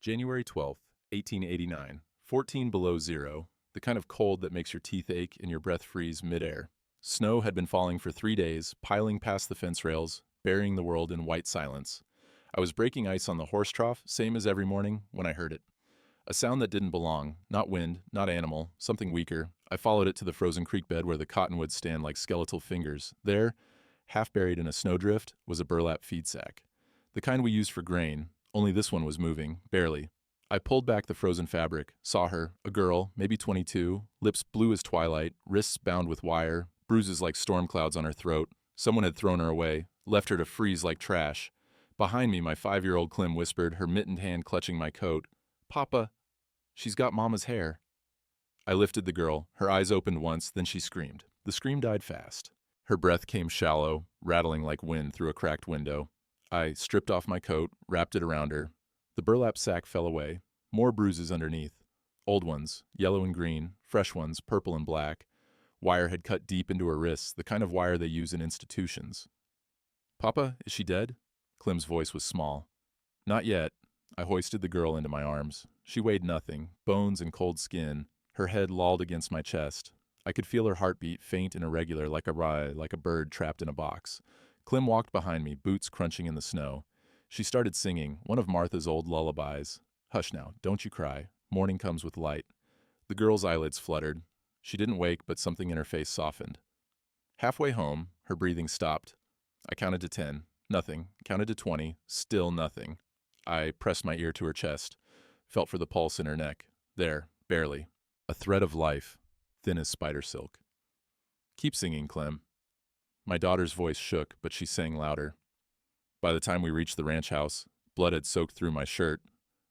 January 12th, 1889, 14 below zero, the kind of cold that makes your teeth ache and your breath freeze midair. Snow had been falling for 3 days, piling past the fence rails, burying the world in white silence. I was breaking ice on the horse trough, same as every morning, when I heard it. A sound that didn't belong, not wind, not animal, something weaker. I followed it to the frozen creek bed where the cottonwoods stand like skeletal fingers. There, half buried in a snowdrift, was a burlap feed sack. The kind we use for grain, only this one was moving, barely. I pulled back the frozen fabric, saw her, a girl, maybe 22, lips blue as twilight, wrists bound with wire, bruises like storm clouds on her throat. Someone had thrown her away, left her to freeze like trash. Behind me, my 5-year-old Clem whispered, her mittened hand clutching my coat, "Papa, she's got Mama's hair." I lifted the girl. Her eyes opened once, then she screamed. The scream died fast. Her breath came shallow, rattling like wind through a cracked window. I stripped off my coat, wrapped it around her. The burlap sack fell away. More bruises underneath. Old ones, yellow and green, fresh ones, purple and black. Wire had cut deep into her wrists, the kind of wire they use in institutions. "Papa, is she dead?" Clem's voice was small. "Not yet." I hoisted the girl into my arms. She weighed nothing, bones and cold skin. Her head lolled against my chest. I could feel her heartbeat, faint and irregular, like a bird trapped in a box. Clem walked behind me, boots crunching in the snow. She started singing, one of Martha's old lullabies. "Hush now, don't you cry. Morning comes with light." The girl's eyelids fluttered. She didn't wake, but something in her face softened. Halfway home, her breathing stopped. I counted to 10. Nothing. Counted to 20. Still nothing. I pressed my ear to her chest, felt for the pulse in her neck. There, barely. A thread of life, thin as spider silk. "Keep singing, Clem." My daughter's voice shook, but she sang louder. By the time we reached the ranch house, blood had soaked through my shirt.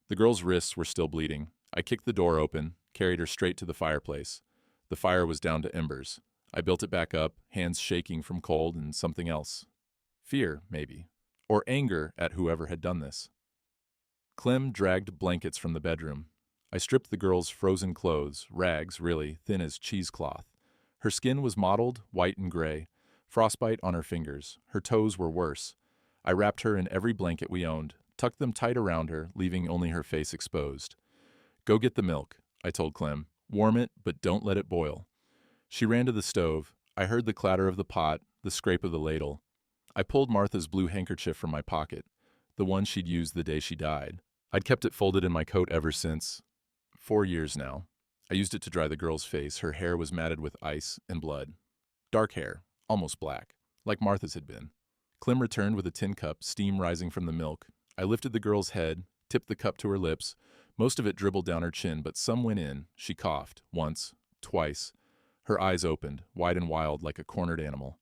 The girl's wrists were still bleeding. I kicked the door open, carried her straight to the fireplace. The fire was down to embers. I built it back up, hands shaking from cold and something else. Fear, maybe. Or anger at whoever had done this. Clem dragged blankets from the bedroom. I stripped the girl's frozen clothes, rags, really, thin as cheesecloth. Her skin was mottled, white and gray, frostbite on her fingers. Her toes were worse. I wrapped her in every blanket we owned, tucked them tight around her, leaving only her face exposed. "Go get the milk," I told Clem. "Warm it, but don't let it boil." She ran to the stove. I heard the clatter of the pot, the scrape of the ladle. I pulled Martha's blue handkerchief from my pocket, the one she'd used the day she died. I'd kept it folded in my coat ever since. 4 years now. I used it to dry the girl's face. Her hair was matted with ice and blood. Dark hair, almost black, like Martha's had been. Clem returned with a tin cup, steam rising from the milk. I lifted the girl's head, tipped the cup to her lips. Most of it dribbled down her chin, but some went in. She coughed, once, twice. Her eyes opened, wide and wild like a cornered animal.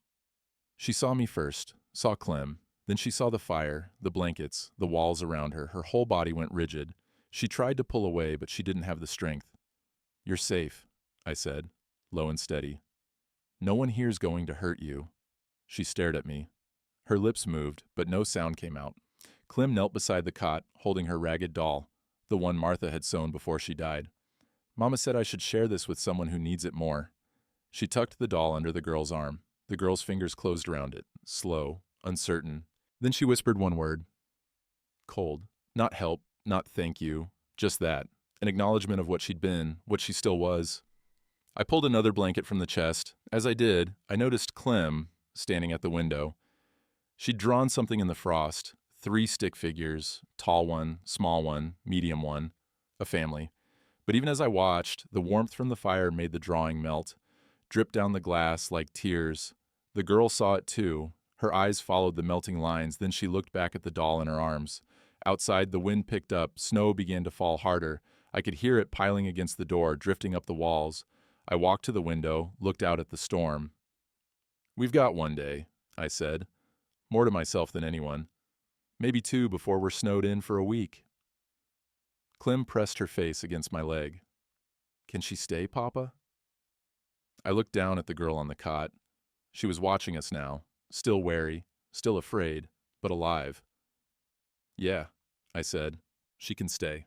She saw me first, saw Clem. Then she saw the fire, the blankets, the walls around her. Her whole body went rigid. She tried to pull away, but she didn't have the strength. "You're safe," I said, low and steady. "No one here's going to hurt you." She stared at me. Her lips moved, but no sound came out. Clem knelt beside the cot, holding her ragged doll, the one Martha had sewn before she died. "Mama said I should share this with someone who needs it more." She tucked the doll under the girl's arm. The girl's fingers closed around it, slow, uncertain. Then she whispered one word. Cold. Not help, not thank you, just that. An acknowledgement of what she'd been, what she still was. I pulled another blanket from the chest. As I did, I noticed Clem standing at the window. She'd drawn something in the frost, 3 stick figures, tall one, small one, medium one, a family. But even as I watched, the warmth from the fire made the drawing melt, dripped down the glass like tears. The girl saw it too. Her eyes followed the melting lines, then she looked back at the doll in her arms. Outside, the wind picked up, snow began to fall harder. I could hear it piling against the door, drifting up the walls. I walked to the window, looked out at the storm. "We've got one day," I said, more to myself than anyone. "Maybe 2 before we're snowed in for a week." Clem pressed her face against my leg. "Can she stay, Papa?" I looked down at the girl on the cot. She was watching us now, still wary, still afraid, but alive. "Yeah," I said, "she can stay."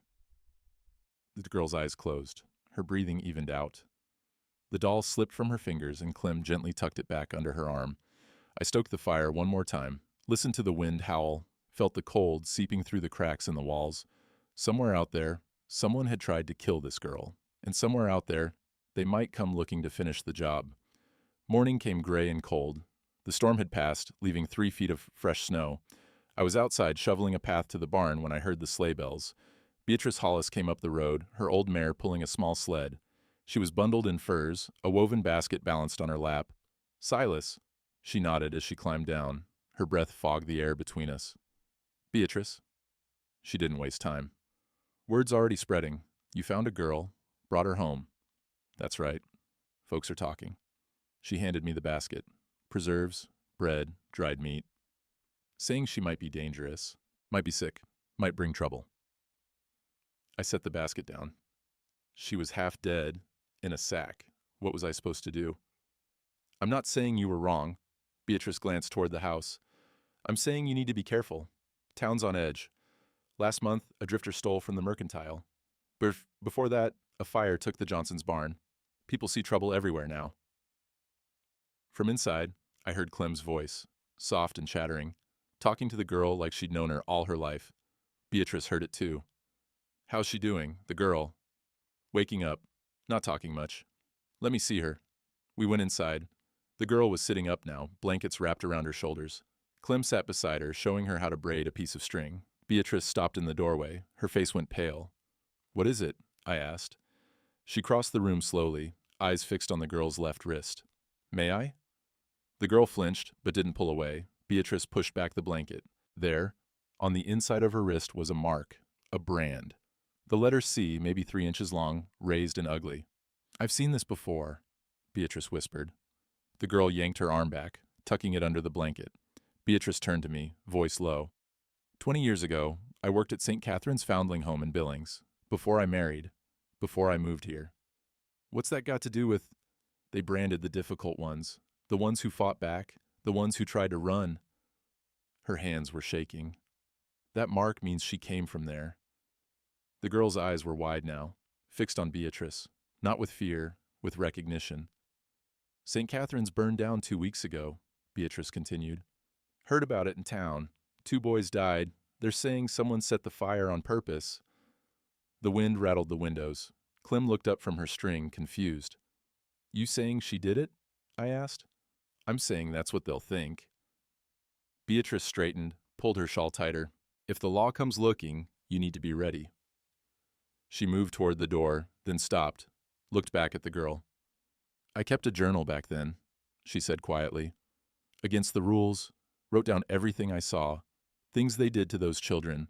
The girl's eyes closed. Her breathing evened out. The doll slipped from her fingers and Clem gently tucked it back under her arm. I stoked the fire one more time, listened to the wind howl, felt the cold seeping through the cracks in the walls. Somewhere out there, someone had tried to kill this girl, and somewhere out there, they might come looking to finish the job. Morning came gray and cold. The storm had passed, leaving 3 feet of fresh snow. I was outside shoveling a path to the barn when I heard the sleigh bells. Beatrice Hollis came up the road, her old mare pulling a small sled. She was bundled in furs, a woven basket balanced on her lap. "Silas," she nodded as she climbed down. Her breath fogged the air between us. "Beatrice." She didn't waste time. "Word's already spreading. You found a girl, brought her home." "That's right. Folks are talking." She handed me the basket. Preserves, bread, dried meat. Saying she might be dangerous, might be sick, might bring trouble. I set the basket down. She was half dead, in a sack. What was I supposed to do? "I'm not saying you were wrong." Beatrice glanced toward the house. "I'm saying you need to be careful. Town's on edge. Last month, a drifter stole from the mercantile. Before that, a fire took the Johnson's barn. People see trouble everywhere now." From inside, I heard Clem's voice, soft and chattering, talking to the girl like she'd known her all her life. Beatrice heard it too. "How's she doing, the girl?" "Waking up. Not talking much." "Let me see her." We went inside. The girl was sitting up now, blankets wrapped around her shoulders. Clem sat beside her, showing her how to braid a piece of string. Beatrice stopped in the doorway. Her face went pale. "What is it?" I asked. She crossed the room slowly, eyes fixed on the girl's left wrist. "May I?" The girl flinched, but didn't pull away. Beatrice pushed back the blanket. There, on the inside of her wrist was a mark, a brand. The letter C, maybe 3 inches long, raised and ugly. "I've seen this before," Beatrice whispered. The girl yanked her arm back, tucking it under the blanket. Beatrice turned to me, voice low. 20 years ago, I worked at St. Catherine's Foundling Home in Billings. Before I married. Before I moved here." "What's that got to do with—" "They branded the difficult ones. The ones who fought back. The ones who tried to run." Her hands were shaking. "That mark means she came from there." The girl's eyes were wide now, fixed on Beatrice, not with fear, with recognition. "St. Catherine's burned down 2 weeks ago," Beatrice continued. "Heard about it in town. 2 boys died. They're saying someone set the fire on purpose." The wind rattled the windows. Clem looked up from her string, confused. "You saying she did it?" I asked. "I'm saying that's what they'll think." Beatrice straightened, pulled her shawl tighter. "If the law comes looking, you need to be ready." She moved toward the door, then stopped, looked back at the girl. "I kept a journal back then," she said quietly. "Against the rules, wrote down everything I saw, things they did to those children,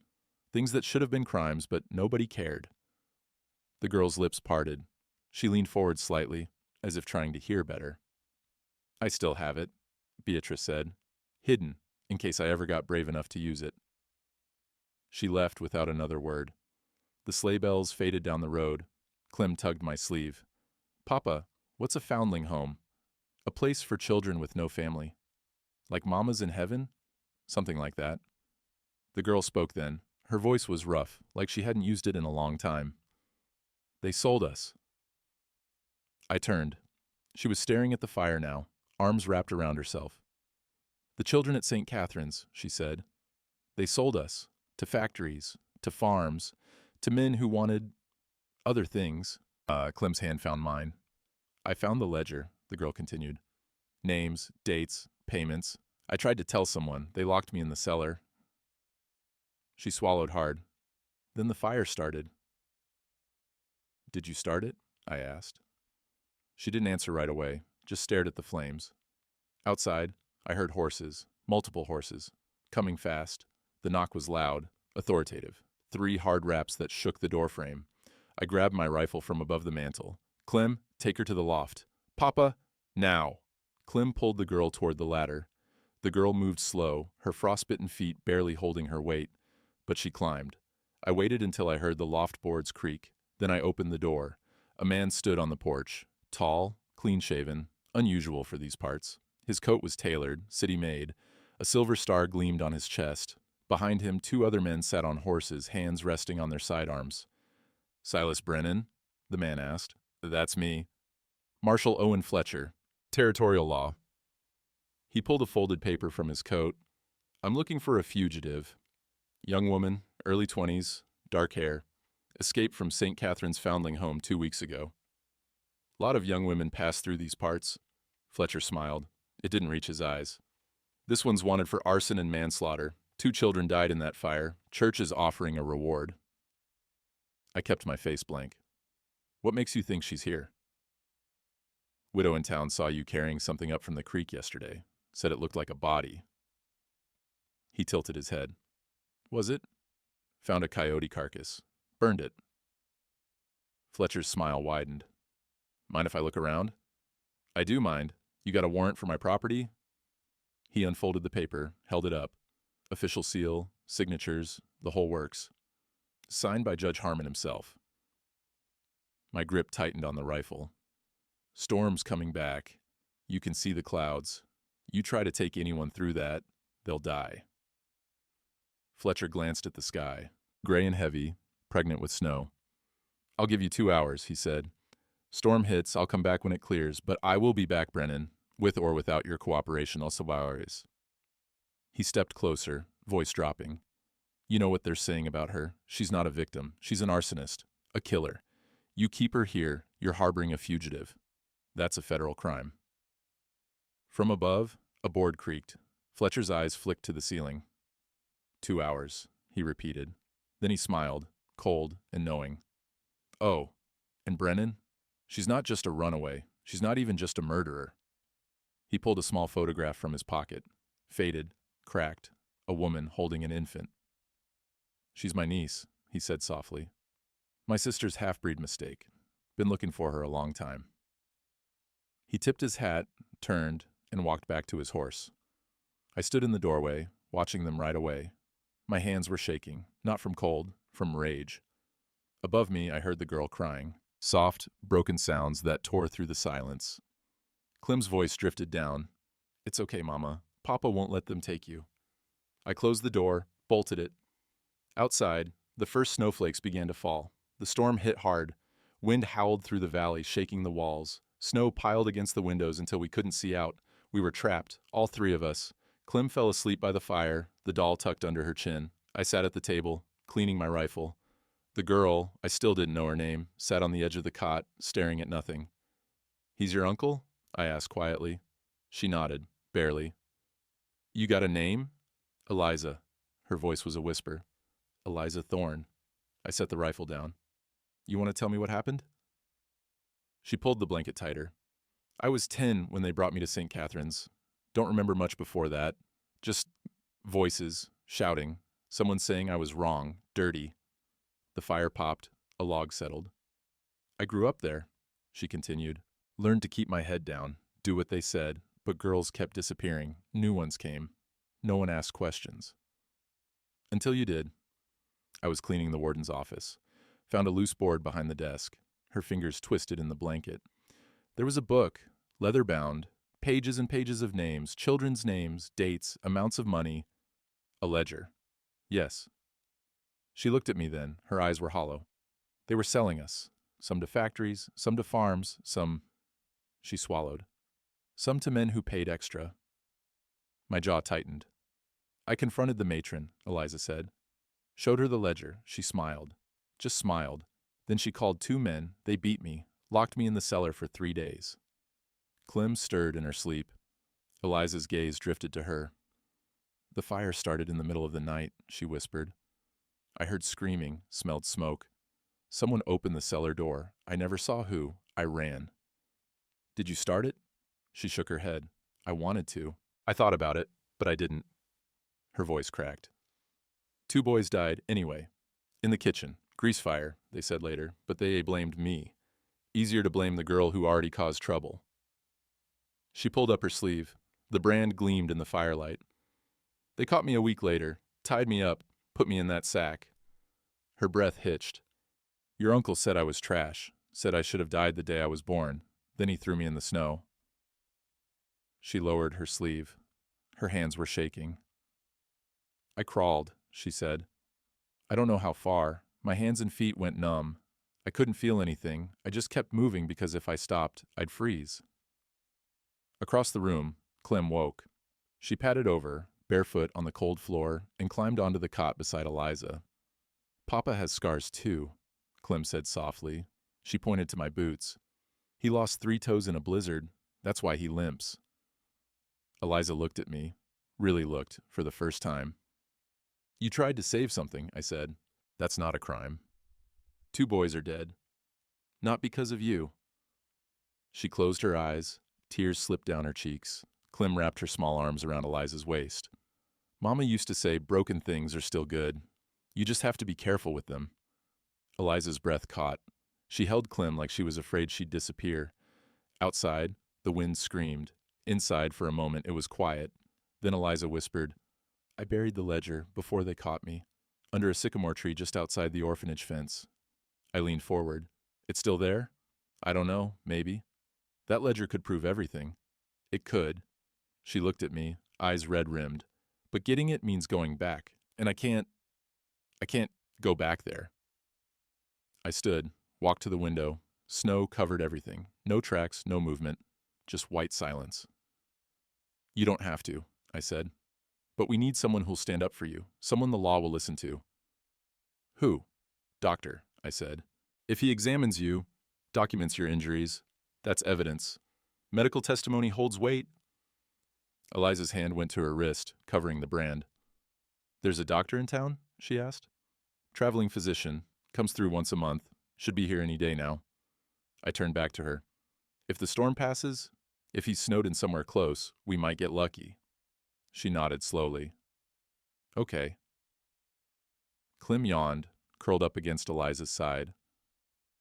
things that should have been crimes, but nobody cared." The girl's lips parted. She leaned forward slightly, as if trying to hear better. "I still have it," Beatrice said, "hidden, in case I ever got brave enough to use it." She left without another word. The sleigh bells faded down the road. Clem tugged my sleeve. "Papa, what's a foundling home?" "A place for children with no family." "Like Mama's in heaven?" "Something like that." The girl spoke then. Her voice was rough, like she hadn't used it in a long time. "They sold us." I turned. She was staring at the fire now, arms wrapped around herself. "The children at St. Catherine's," she said. "They sold us. To factories, to farms, to men who wanted other things." Clem's hand found mine. "I found the ledger," the girl continued. "Names, dates, payments. I tried to tell someone. They locked me in the cellar." She swallowed hard. "Then the fire started." "Did you start it?" I asked. She didn't answer right away, just stared at the flames. Outside, I heard horses, multiple horses, coming fast. The knock was loud, authoritative. 3 hard raps that shook the doorframe. I grabbed my rifle from above the mantel. "Clem, take her to the loft." "Papa, now!" Clem pulled the girl toward the ladder. The girl moved slow, her frostbitten feet barely holding her weight, but she climbed. I waited until I heard the loft boards creak. Then I opened the door. A man stood on the porch, tall, clean-shaven, unusual for these parts. His coat was tailored, city-made. A silver star gleamed on his chest. Behind him, 2 other men sat on horses, hands resting on their sidearms. "Silas Brennan?" the man asked. "That's me." "Marshal Owen Fletcher, Territorial Law." He pulled a folded paper from his coat. "I'm looking for a fugitive. Young woman, early 20s, dark hair, escaped from St. Catherine's foundling home 2 weeks ago. A lot of young women pass through these parts. Fletcher smiled. It didn't reach his eyes. This one's wanted for arson and manslaughter. 2 children died in that fire. Church is offering a reward. I kept my face blank. What makes you think she's here? Widow in town saw you carrying something up from the creek yesterday. Said it looked like a body. He tilted his head. Was it? Found a coyote carcass. Burned it. Fletcher's smile widened. Mind if I look around? I do mind. You got a warrant for my property? He unfolded the paper, held it up. Official seal, signatures, the whole works. Signed by Judge Harmon himself. My grip tightened on the rifle. Storm's coming back. You can see the clouds. You try to take anyone through that, they'll die. Fletcher glanced at the sky, gray and heavy, pregnant with snow. I'll give you 2 hours, he said. Storm hits, I'll come back when it clears, but I will be back, Brennan, with or without your cooperation, I'll survive. He stepped closer, voice dropping. You know what they're saying about her. She's not a victim. She's an arsonist, a killer. You keep her here, you're harboring a fugitive. That's a federal crime. From above, a board creaked. Fletcher's eyes flicked to the ceiling. 2 hours, he repeated. Then he smiled, cold and knowing. Oh, and Brennan? She's not just a runaway. She's not even just a murderer. He pulled a small photograph from his pocket. Faded, cracked, a woman holding an infant. She's my niece, he said softly. My sister's half-breed mistake. Been looking for her a long time. He tipped his hat, turned, and walked back to his horse. I stood in the doorway, watching them ride away. My hands were shaking, not from cold, from rage. Above me, I heard the girl crying, soft, broken sounds that tore through the silence. Clem's voice drifted down. It's okay, Mama. Papa won't let them take you. I closed the door, bolted it. Outside, the first snowflakes began to fall. The storm hit hard. Wind howled through the valley, shaking the walls. Snow piled against the windows until we couldn't see out. We were trapped, all 3 of us. Clem fell asleep by the fire, the doll tucked under her chin. I sat at the table, cleaning my rifle. The girl, I still didn't know her name, sat on the edge of the cot, staring at nothing. He's your uncle? I asked quietly. She nodded, barely. You got a name? Eliza. Her voice was a whisper. Eliza Thorne. I set the rifle down. You want to tell me what happened? She pulled the blanket tighter. I was 10 when they brought me to St. Catherine's. Don't remember much before that. Just voices, shouting, someone saying I was wrong, dirty. The fire popped, a log settled. I grew up there, she continued. Learned to keep my head down, do what they said, but girls kept disappearing. New ones came. No one asked questions. Until you did. I was cleaning the warden's office. Found a loose board behind the desk. Her fingers twisted in the blanket. There was a book, leather-bound, pages and pages of names, children's names, dates, amounts of money. A ledger. Yes. She looked at me then. Her eyes were hollow. They were selling us. Some to factories, some to farms, some... She swallowed. Some to men who paid extra. My jaw tightened. I confronted the matron, Eliza said. Showed her the ledger. She smiled. Just smiled. Then she called 2 men. They beat me. Locked me in the cellar for 3 days. Clem stirred in her sleep. Eliza's gaze drifted to her. The fire started in the middle of the night, she whispered. I heard screaming, smelled smoke. Someone opened the cellar door. I never saw who. I ran. Did you start it? She shook her head. I wanted to. I thought about it, but I didn't. Her voice cracked. 2 boys died anyway. In the kitchen. Grease fire, they said later, but they blamed me. Easier to blame the girl who already caused trouble. She pulled up her sleeve. The brand gleamed in the firelight. They caught me a week later, tied me up, put me in that sack. Her breath hitched. Your uncle said I was trash, said I should have died the day I was born. Then he threw me in the snow. She lowered her sleeve. Her hands were shaking. I crawled, she said. I don't know how far. My hands and feet went numb. I couldn't feel anything. I just kept moving because if I stopped, I'd freeze. Across the room, Clem woke. She padded over, barefoot on the cold floor, and climbed onto the cot beside Eliza. Papa has scars too, Clem said softly. She pointed to my boots. He lost 3 toes in a blizzard. That's why he limps. Eliza looked at me, really looked, for the first time. You tried to save something, I said. That's not a crime. 2 boys are dead. Not because of you. She closed her eyes. Tears slipped down her cheeks. Clem wrapped her small arms around Eliza's waist. Mama used to say broken things are still good. You just have to be careful with them. Eliza's breath caught. She held Clem like she was afraid she'd disappear. Outside, the wind screamed. Inside, for a moment, it was quiet. Then Eliza whispered, I buried the ledger before they caught me, under a sycamore tree just outside the orphanage fence. I leaned forward. It's still there? I don't know, maybe. That ledger could prove everything. It could. She looked at me, eyes red-rimmed. But getting it means going back, and I can't go back there. I stood, walked to the window. Snow covered everything. No tracks, no movement, just white silence. You don't have to, I said. But we need someone who'll stand up for you, someone the law will listen to. Who? Doctor, I said. If he examines you, documents your injuries, that's evidence. Medical testimony holds weight. Eliza's hand went to her wrist, covering the brand. There's a doctor in town? She asked. Traveling physician, comes through once a month, should be here any day now. I turned back to her. If the storm passes, if he's snowed in somewhere close, we might get lucky. She nodded slowly. Okay. Clem yawned, curled up against Eliza's side.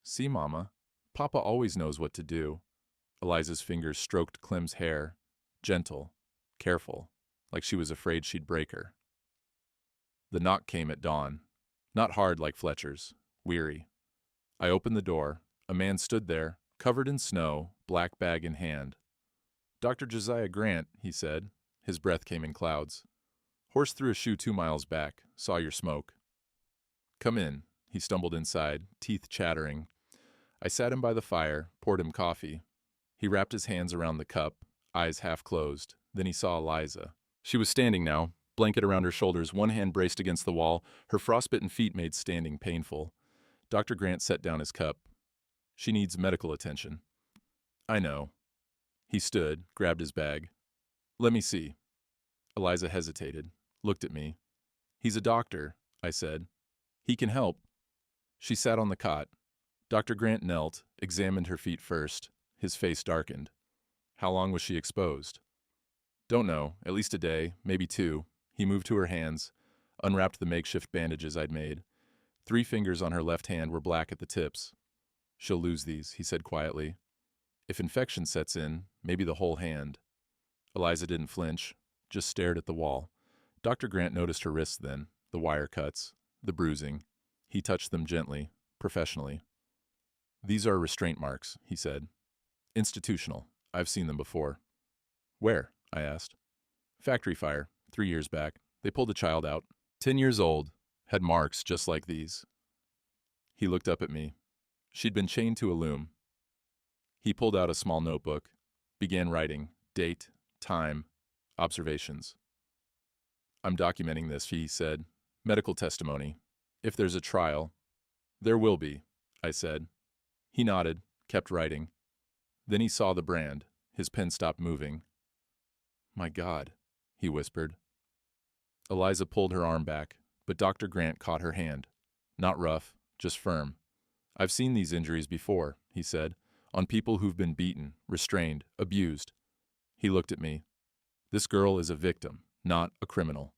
See, Mama, Papa always knows what to do. Eliza's fingers stroked Clem's hair, gentle, careful, like she was afraid she'd break her. The knock came at dawn, not hard like Fletcher's, weary. I opened the door. A man stood there, covered in snow, black bag in hand. Dr. Josiah Grant, he said. His breath came in clouds. Horse threw a shoe 2 miles back, saw your smoke. Come in. He stumbled inside, teeth chattering. I sat him by the fire, poured him coffee. He wrapped his hands around the cup, eyes half closed. Then he saw Eliza. She was standing now, blanket around her shoulders, one hand braced against the wall. Her frostbitten feet made standing painful. Dr. Grant set down his cup. She needs medical attention. I know. He stood, grabbed his bag. Let me see. Eliza hesitated, looked at me. He's a doctor, I said. He can help. She sat on the cot. Dr. Grant knelt, examined her feet first. His face darkened. How long was she exposed? Don't know, at least a day, maybe 2. He moved to her hands, unwrapped the makeshift bandages I'd made. 3 fingers on her left hand were black at the tips. She'll lose these, he said quietly. If infection sets in, maybe the whole hand. Eliza didn't flinch, just stared at the wall. Dr. Grant noticed her wrists then, the wire cuts, the bruising. He touched them gently, professionally. These are restraint marks, he said. Institutional. I've seen them before. Where? I asked. Factory fire, 3 years back. They pulled a child out. 10 years old, had marks just like these. He looked up at me. She'd been chained to a loom. He pulled out a small notebook, began writing, date, time, observations. I'm documenting this, he said. Medical testimony. If there's a trial. There will be, I said. He nodded, kept writing. Then he saw the brand. His pen stopped moving. My God, he whispered. Eliza pulled her arm back, but Dr. Grant caught her hand. Not rough, just firm. I've seen these injuries before, he said, on people who've been beaten, restrained, abused. He looked at me. This girl is a victim, not a criminal.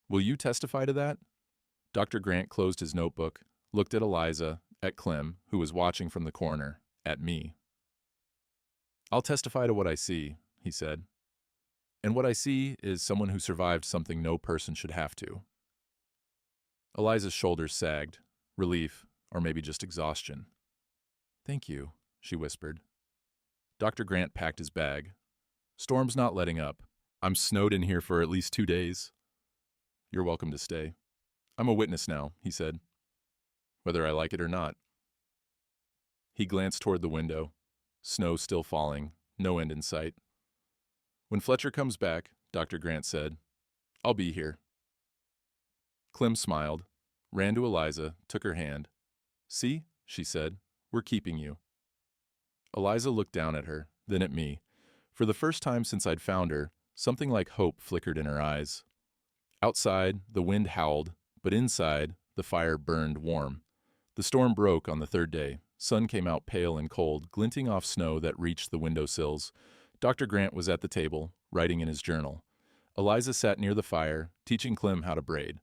Will you testify to that? Dr. Grant closed his notebook, looked at Eliza, at Clem, who was watching from the corner, at me. I'll testify to what I see, he said. And what I see is someone who survived something no person should have to. Eliza's shoulders sagged, relief, or maybe just exhaustion. Thank you, she whispered. Dr. Grant packed his bag. Storm's not letting up. I'm snowed in here for at least 2 days. You're welcome to stay. I'm a witness now, he said. Whether I like it or not. He glanced toward the window. Snow still falling, no end in sight. When Fletcher comes back, Dr. Grant said, I'll be here. Clem smiled. ran to Eliza, took her hand. "See," she said, "we're keeping you." Eliza looked down at her, then at me. For the first time since I'd found her, something like hope flickered in her eyes. Outside, the wind howled, but inside, the fire burned warm. The storm broke on the third day. Sun came out pale and cold, glinting off snow that reached the windowsills. Dr. Grant was at the table, writing in his journal. Eliza sat near the fire, teaching Clem how to braid.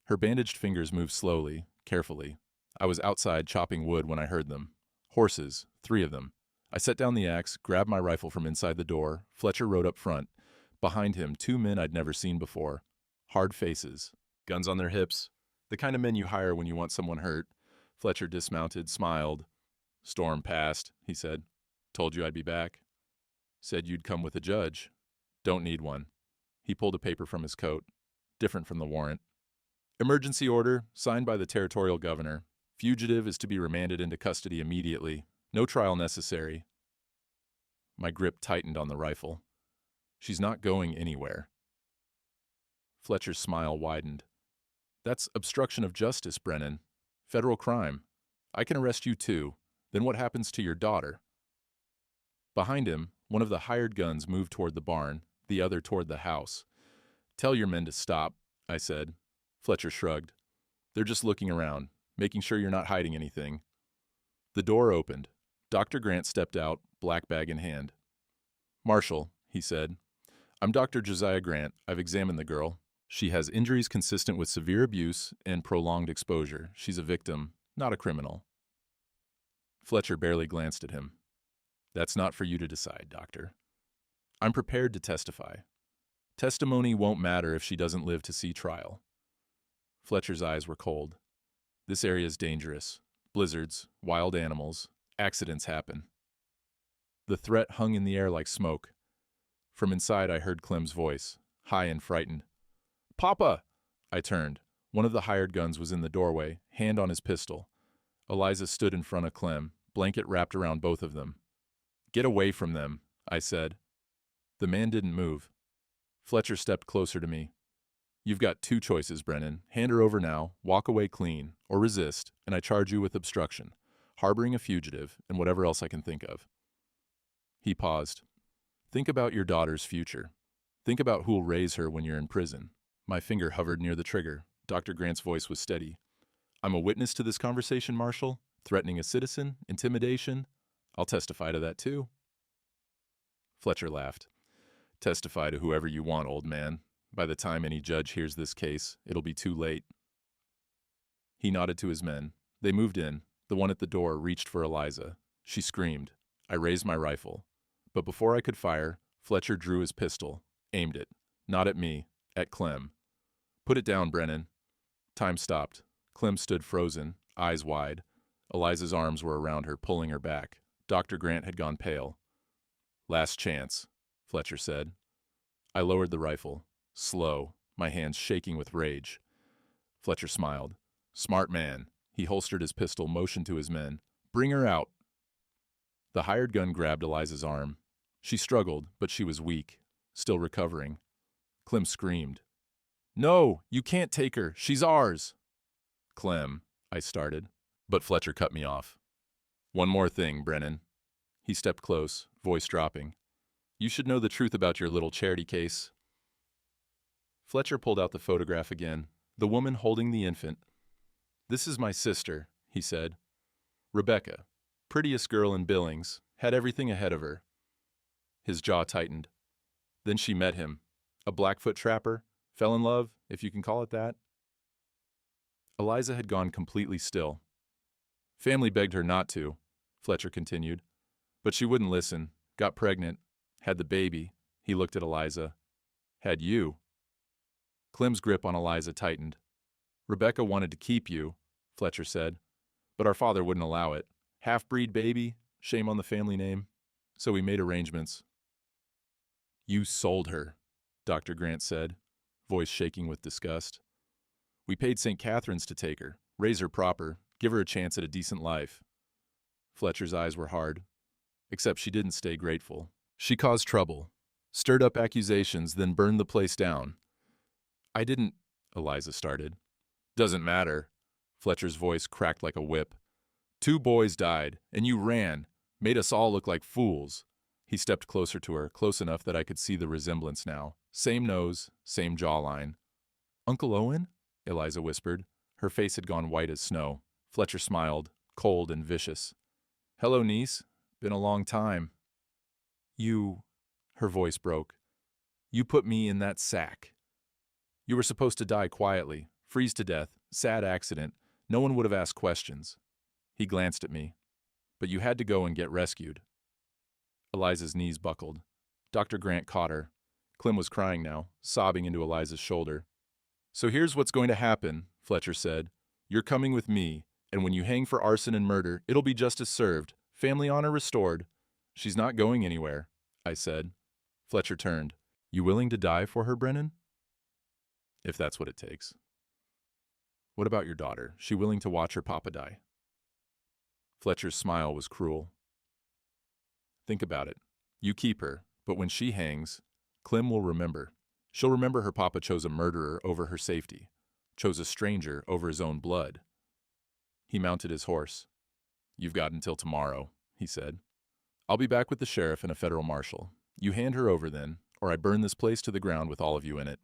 Her bandaged fingers moved slowly, carefully. I was outside chopping wood when I heard them. Horses, 3 of them. I set down the axe, grabbed my rifle from inside the door. Fletcher rode up front. Behind him, 2 men I'd never seen before. Hard faces, guns on their hips, the kind of men you hire when you want someone hurt. Fletcher dismounted, smiled. "Storm passed," he said. "Told you I'd be back." "Said you'd come with a judge." "Don't need one." He pulled a paper from his coat. Different from the warrant. "Emergency order, signed by the territorial governor. Fugitive is to be remanded into custody immediately. No trial necessary." My grip tightened on the rifle. "She's not going anywhere." Fletcher's smile widened. "That's obstruction of justice, Brennan. Federal crime. I can arrest you too. Then what happens to your daughter?" Behind him, one of the hired guns moved toward the barn, the other toward the house. "Tell your men to stop," I said. Fletcher shrugged. "They're just looking around, making sure you're not hiding anything." The door opened. Dr. Grant stepped out, black bag in hand. "Marshal," he said, "I'm Dr. Josiah Grant. I've examined the girl. She has injuries consistent with severe abuse and prolonged exposure. She's a victim, not a criminal." Fletcher barely glanced at him. "That's not for you to decide, Doctor." "I'm prepared to testify. Testimony won't matter if she doesn't live to see trial." Fletcher's eyes were cold. "This area is dangerous. Blizzards, wild animals, accidents happen." The threat hung in the air like smoke. From inside I heard Clem's voice, high and frightened. "Papa!" I turned. One of the hired guns was in the doorway, hand on his pistol. Eliza stood in front of Clem, blanket wrapped around both of them. "Get away from them," I said. The man didn't move. Fletcher stepped closer to me. "You've got 2 choices, Brennan. Hand her over now, walk away clean, or resist, and I charge you with obstruction, harboring a fugitive, and whatever else I can think of." He paused. "Think about your daughter's future. Think about who'll raise her when you're in prison." My finger hovered near the trigger. Dr. Grant's voice was steady. "I'm a witness to this conversation, Marshal. Threatening a citizen, intimidation. I'll testify to that too." Fletcher laughed. "Testify to whoever you want, old man. By the time any judge hears this case, it'll be too late." He nodded to his men. They moved in. The one at the door reached for Eliza. She screamed. I raised my rifle. But before I could fire, Fletcher drew his pistol, aimed it. Not at me, at Clem. "Put it down, Brennan." Time stopped. Clem stood frozen, eyes wide. Eliza's arms were around her, pulling her back. Dr. Grant had gone pale. "Last chance," Fletcher said. I lowered the rifle. Slow, my hands shaking with rage. Fletcher smiled. "Smart man." He holstered his pistol, motioned to his men. "Bring her out." The hired gun grabbed Eliza's arm. She struggled, but she was weak, still recovering. Clem screamed. "No, you can't take her. She's ours." "Clem," I started, but Fletcher cut me off. "One more thing, Brennan." He stepped close, voice dropping. "You should know the truth about your little charity case." Fletcher pulled out the photograph again, the woman holding the infant. "This is my sister," he said. "Rebecca, prettiest girl in Billings, had everything ahead of her." His jaw tightened. Then she met him, a Blackfoot trapper, fell in love, if you can call it that. Eliza had gone completely still. "Family begged her not to," Fletcher continued. "But she wouldn't listen, got pregnant, had the baby." He looked at Eliza. "Had you." Clem's grip on Eliza tightened. "Rebecca wanted to keep you," Fletcher said, "but our father wouldn't allow it. Half-breed baby, shame on the family name. So we made arrangements." "You sold her," Dr. Grant said, voice shaking with disgust. "We paid St. Catherine's to take her, raise her proper, give her a chance at a decent life." Fletcher's eyes were hard. Except she didn't stay grateful. She caused trouble, stirred up accusations, then burned the place down. "I didn't," Eliza started. "Doesn't matter." Fletcher's voice cracked like a whip. 2 boys died, and you ran. Made us all look like fools. He stepped closer to her, close enough that I could see the resemblance now. Same nose, same jawline. Uncle Owen? Eliza whispered. Her face had gone white as snow. Fletcher smiled, cold and vicious. Hello, niece. Been a long time. You... Her voice broke. You put me in that sack. You were supposed to die quietly, freeze to death, sad accident. No one would have asked questions. He glanced at me. But you had to go and get rescued. Eliza's knees buckled. Dr. Grant caught her. Clem was crying now, sobbing into Eliza's shoulder. So here's what's going to happen, Fletcher said. You're coming with me, and when you hang for arson and murder, it'll be justice served, family honor restored. She's not going anywhere, I said. Fletcher turned. You willing to die for her, Brennan? If that's what it takes. What about your daughter? She willing to watch her papa die? Fletcher's smile was cruel. Think about it. You keep her, but when she hangs, Clem will remember. She'll remember her papa chose a murderer over her safety, chose a stranger over his own blood. He mounted his horse. You've got until tomorrow, he said. I'll be back with the sheriff and a federal marshal. You hand her over then, or I burn this place to the ground with all of you in it.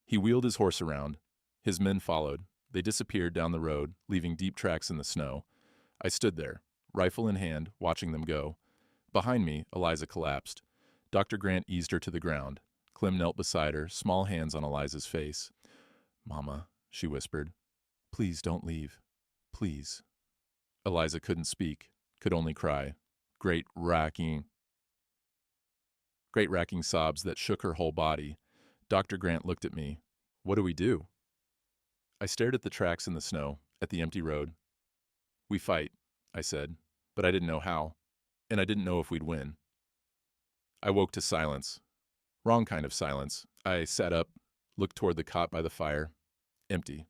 He wheeled his horse around. His men followed. They disappeared down the road, leaving deep tracks in the snow. I stood there, rifle in hand, watching them go. Behind me, Eliza collapsed. Dr. Grant eased her to the ground. Clem knelt beside her, small hands on Eliza's face. Mama, she whispered. Please don't leave. Please. Eliza couldn't speak, could only cry. Great racking sobs that shook her whole body. Dr. Grant looked at me. What do we do? I stared at the tracks in the snow, at the empty road. We fight, I said, but I didn't know how, and I didn't know if we'd win. I woke to silence. Wrong kind of silence. I sat up, looked toward the cot by the fire. Empty.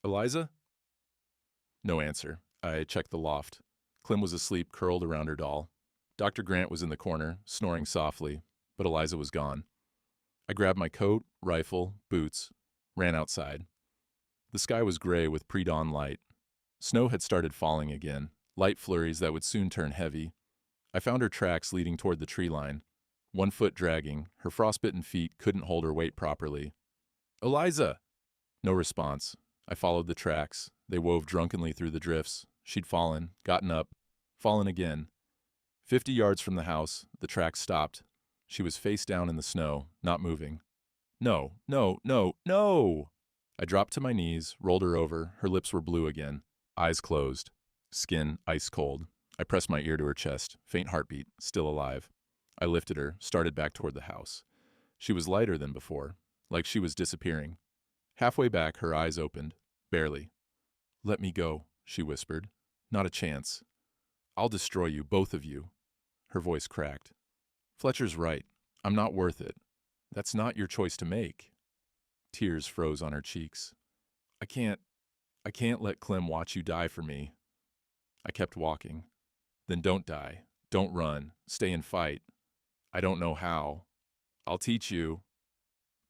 Eliza? No answer. I checked the loft. Clem was asleep, curled around her doll. Dr. Grant was in the corner, snoring softly, but Eliza was gone. I grabbed my coat, rifle, boots, ran outside. The sky was gray with pre-dawn light. Snow had started falling again, light flurries that would soon turn heavy. I found her tracks leading toward the tree line. 1 foot dragging, her frostbitten feet couldn't hold her weight properly. Eliza! No response. I followed the tracks. They wove drunkenly through the drifts. She'd fallen, gotten up, fallen again. 50 yards from the house, the tracks stopped. She was face down in the snow, not moving. No, no, no, no! I dropped to my knees, rolled her over. Her lips were blue again. Eyes closed. Skin ice cold. I pressed my ear to her chest. Faint heartbeat, still alive. I lifted her, started back toward the house. She was lighter than before, like she was disappearing. Halfway back, her eyes opened. Barely. Let me go, she whispered. Not a chance. I'll destroy you, both of you. Her voice cracked. Fletcher's right. I'm not worth it. That's not your choice to make. Tears froze on her cheeks. I can't let Clem watch you die for me. I kept walking. Then don't die. Don't run. Stay and fight. I don't know how. I'll teach you.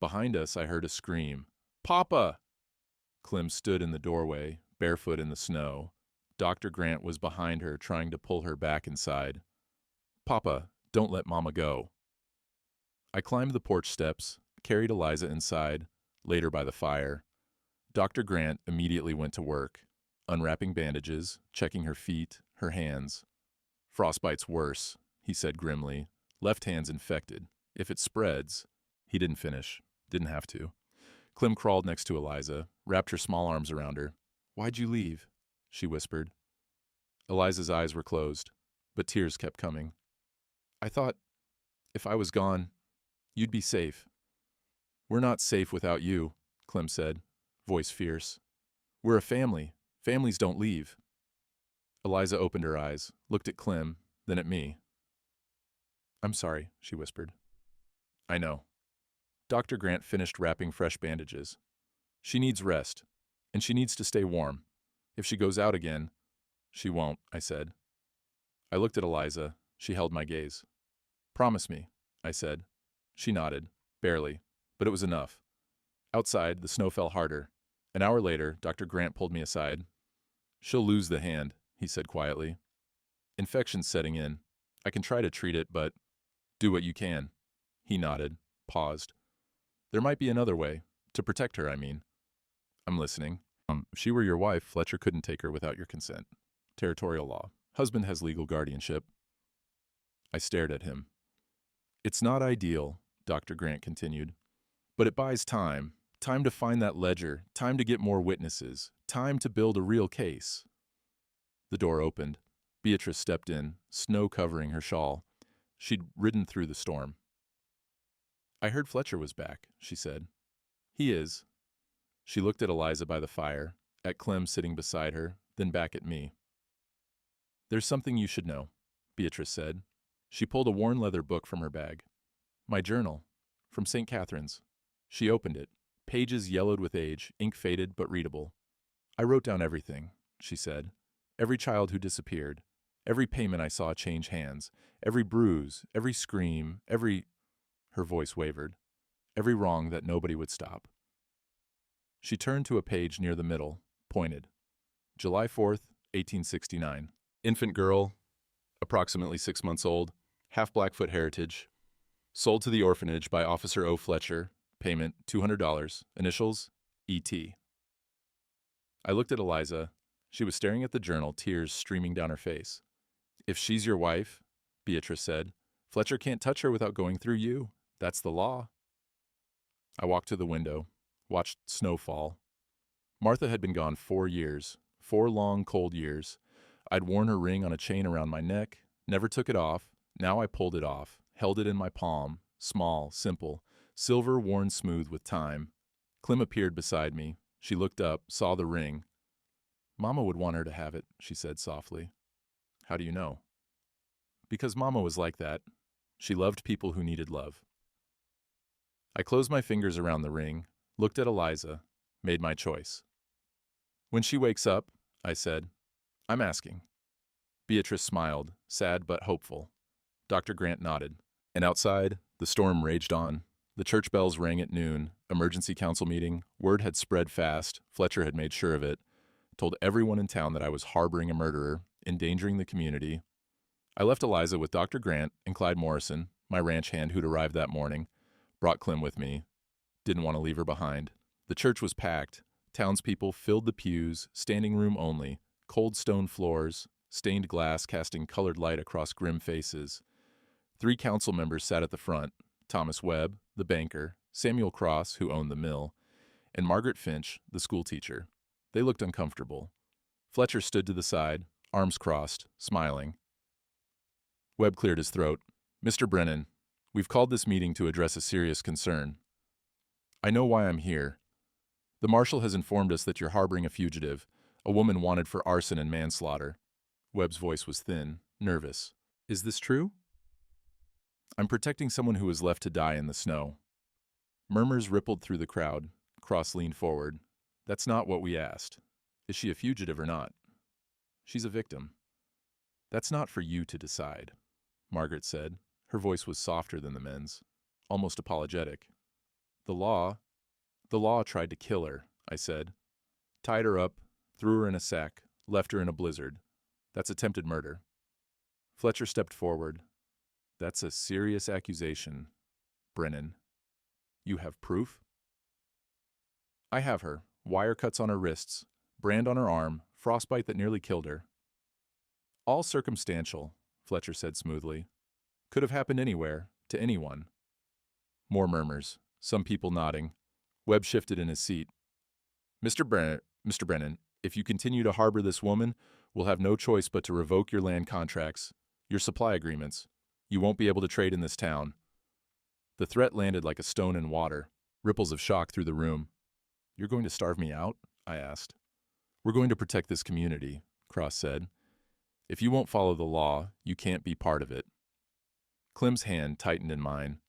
Behind us, I heard a scream. Papa! Clem stood in the doorway, barefoot in the snow. Dr. Grant was behind her, trying to pull her back inside. Papa, don't let Mama go. I climbed the porch steps, carried Eliza inside, laid her by the fire. Dr. Grant immediately went to work, unwrapping bandages, checking her feet, her hands. Frostbite's worse, he said grimly. Left hand's infected. If it spreads... He didn't finish. Didn't have to. Clem crawled next to Eliza, wrapped her small arms around her. Why'd you leave? She whispered. Eliza's eyes were closed, but tears kept coming. I thought, if I was gone, you'd be safe. We're not safe without you, Clem said, voice fierce. We're a family. Families don't leave. Eliza opened her eyes, looked at Clem, then at me. I'm sorry, she whispered. I know. Dr. Grant finished wrapping fresh bandages. She needs rest, and she needs to stay warm. If she goes out again, she won't, I said. I looked at Eliza. She held my gaze. Promise me, I said. She nodded, barely, but it was enough. Outside, the snow fell harder. An hour later, Dr. Grant pulled me aside. "She'll lose the hand," he said quietly. "Infection's setting in. I can try to treat it, but do what you can." He nodded, paused. "There might be another way. To protect her, I mean." "I'm listening." If she were your wife, Fletcher couldn't take her without your consent. Territorial law. Husband has legal guardianship." I stared at him. "It's not ideal," Dr. Grant continued, "but it buys time. Time to find that ledger, time to get more witnesses, time to build a real case." The door opened. Beatrice stepped in, snow covering her shawl. She'd ridden through the storm. "I heard Fletcher was back," she said. "He is." She looked at Eliza by the fire, at Clem sitting beside her, then back at me. "There's something you should know," Beatrice said. She pulled a worn leather book from her bag. "My journal, from St. Catherine's." She opened it. Pages yellowed with age, ink faded but readable. "I wrote down everything," she said. "Every child who disappeared, every payment I saw change hands, every bruise, every scream, every—" her voice wavered, "every wrong that nobody would stop." She turned to a page near the middle, pointed. "July 4th, 1869. Infant girl, approximately 6 months old, half Blackfoot heritage. Sold to the orphanage by Officer O. Fletcher. Payment $200. Initials E.T." I looked at Eliza. She was staring at the journal, tears streaming down her face. "If she's your wife," Beatrice said, "Fletcher can't touch her without going through you. That's the law." I walked to the window, watched snow fall. Martha had been gone 4 years, 4 long, cold years. I'd worn her ring on a chain around my neck, never took it off. Now I pulled it off, held it in my palm, small, simple, silver worn smooth with time. Clem appeared beside me. She looked up, saw the ring. "Mama would want her to have it," she said softly. "How do you know?" "Because Mama was like that. She loved people who needed love." I closed my fingers around the ring, looked at Eliza, made my choice. "When she wakes up," I said, "I'm asking." Beatrice smiled, sad but hopeful. Dr. Grant nodded. And outside, the storm raged on. The church bells rang at noon. Emergency council meeting. Word had spread fast. Fletcher had made sure of it. Told everyone in town that I was harboring a murderer, endangering the community. I left Eliza with Dr. Grant and Clyde Morrison, my ranch hand who'd arrived that morning. Brought Clem with me. Didn't want to leave her behind. The church was packed. Townspeople filled the pews, standing room only, cold stone floors, stained glass casting colored light across grim faces. 3 council members sat at the front, Thomas Webb, the banker, Samuel Cross, who owned the mill, and Margaret Finch, the schoolteacher. They looked uncomfortable. Fletcher stood to the side, arms crossed, smiling. Webb cleared his throat. "Mr. Brennan, we've called this meeting to address a serious concern. I know why I'm here. The marshal has informed us that you're harboring a fugitive, a woman wanted for arson and manslaughter." Webb's voice was thin, nervous. "Is this true?" "I'm protecting someone who was left to die in the snow." Murmurs rippled through the crowd. Cross leaned forward. "That's not what we asked. Is she a fugitive or not?" "She's a victim." "That's not for you to decide," Margaret said. Her voice was softer than the men's, almost apologetic. The law tried to kill her," I said. "Tied her up, threw her in a sack, left her in a blizzard. That's attempted murder." Fletcher stepped forward. "That's a serious accusation, Brennan. You have proof?" "I have her. Wire cuts on her wrists, brand on her arm, frostbite that nearly killed her." "All circumstantial," Fletcher said smoothly. "Could have happened anywhere, to anyone." More murmurs, some people nodding. Webb shifted in his seat. Mr. Brennan, if you continue to harbor this woman, we'll have no choice but to revoke your land contracts, your supply agreements. You won't be able to trade in this town." The threat landed like a stone in water, ripples of shock through the room. "You're going to starve me out?" I asked. "We're going to protect this community," Cross said. "If you won't follow the law, you can't be part of it." Clem's hand tightened in mine.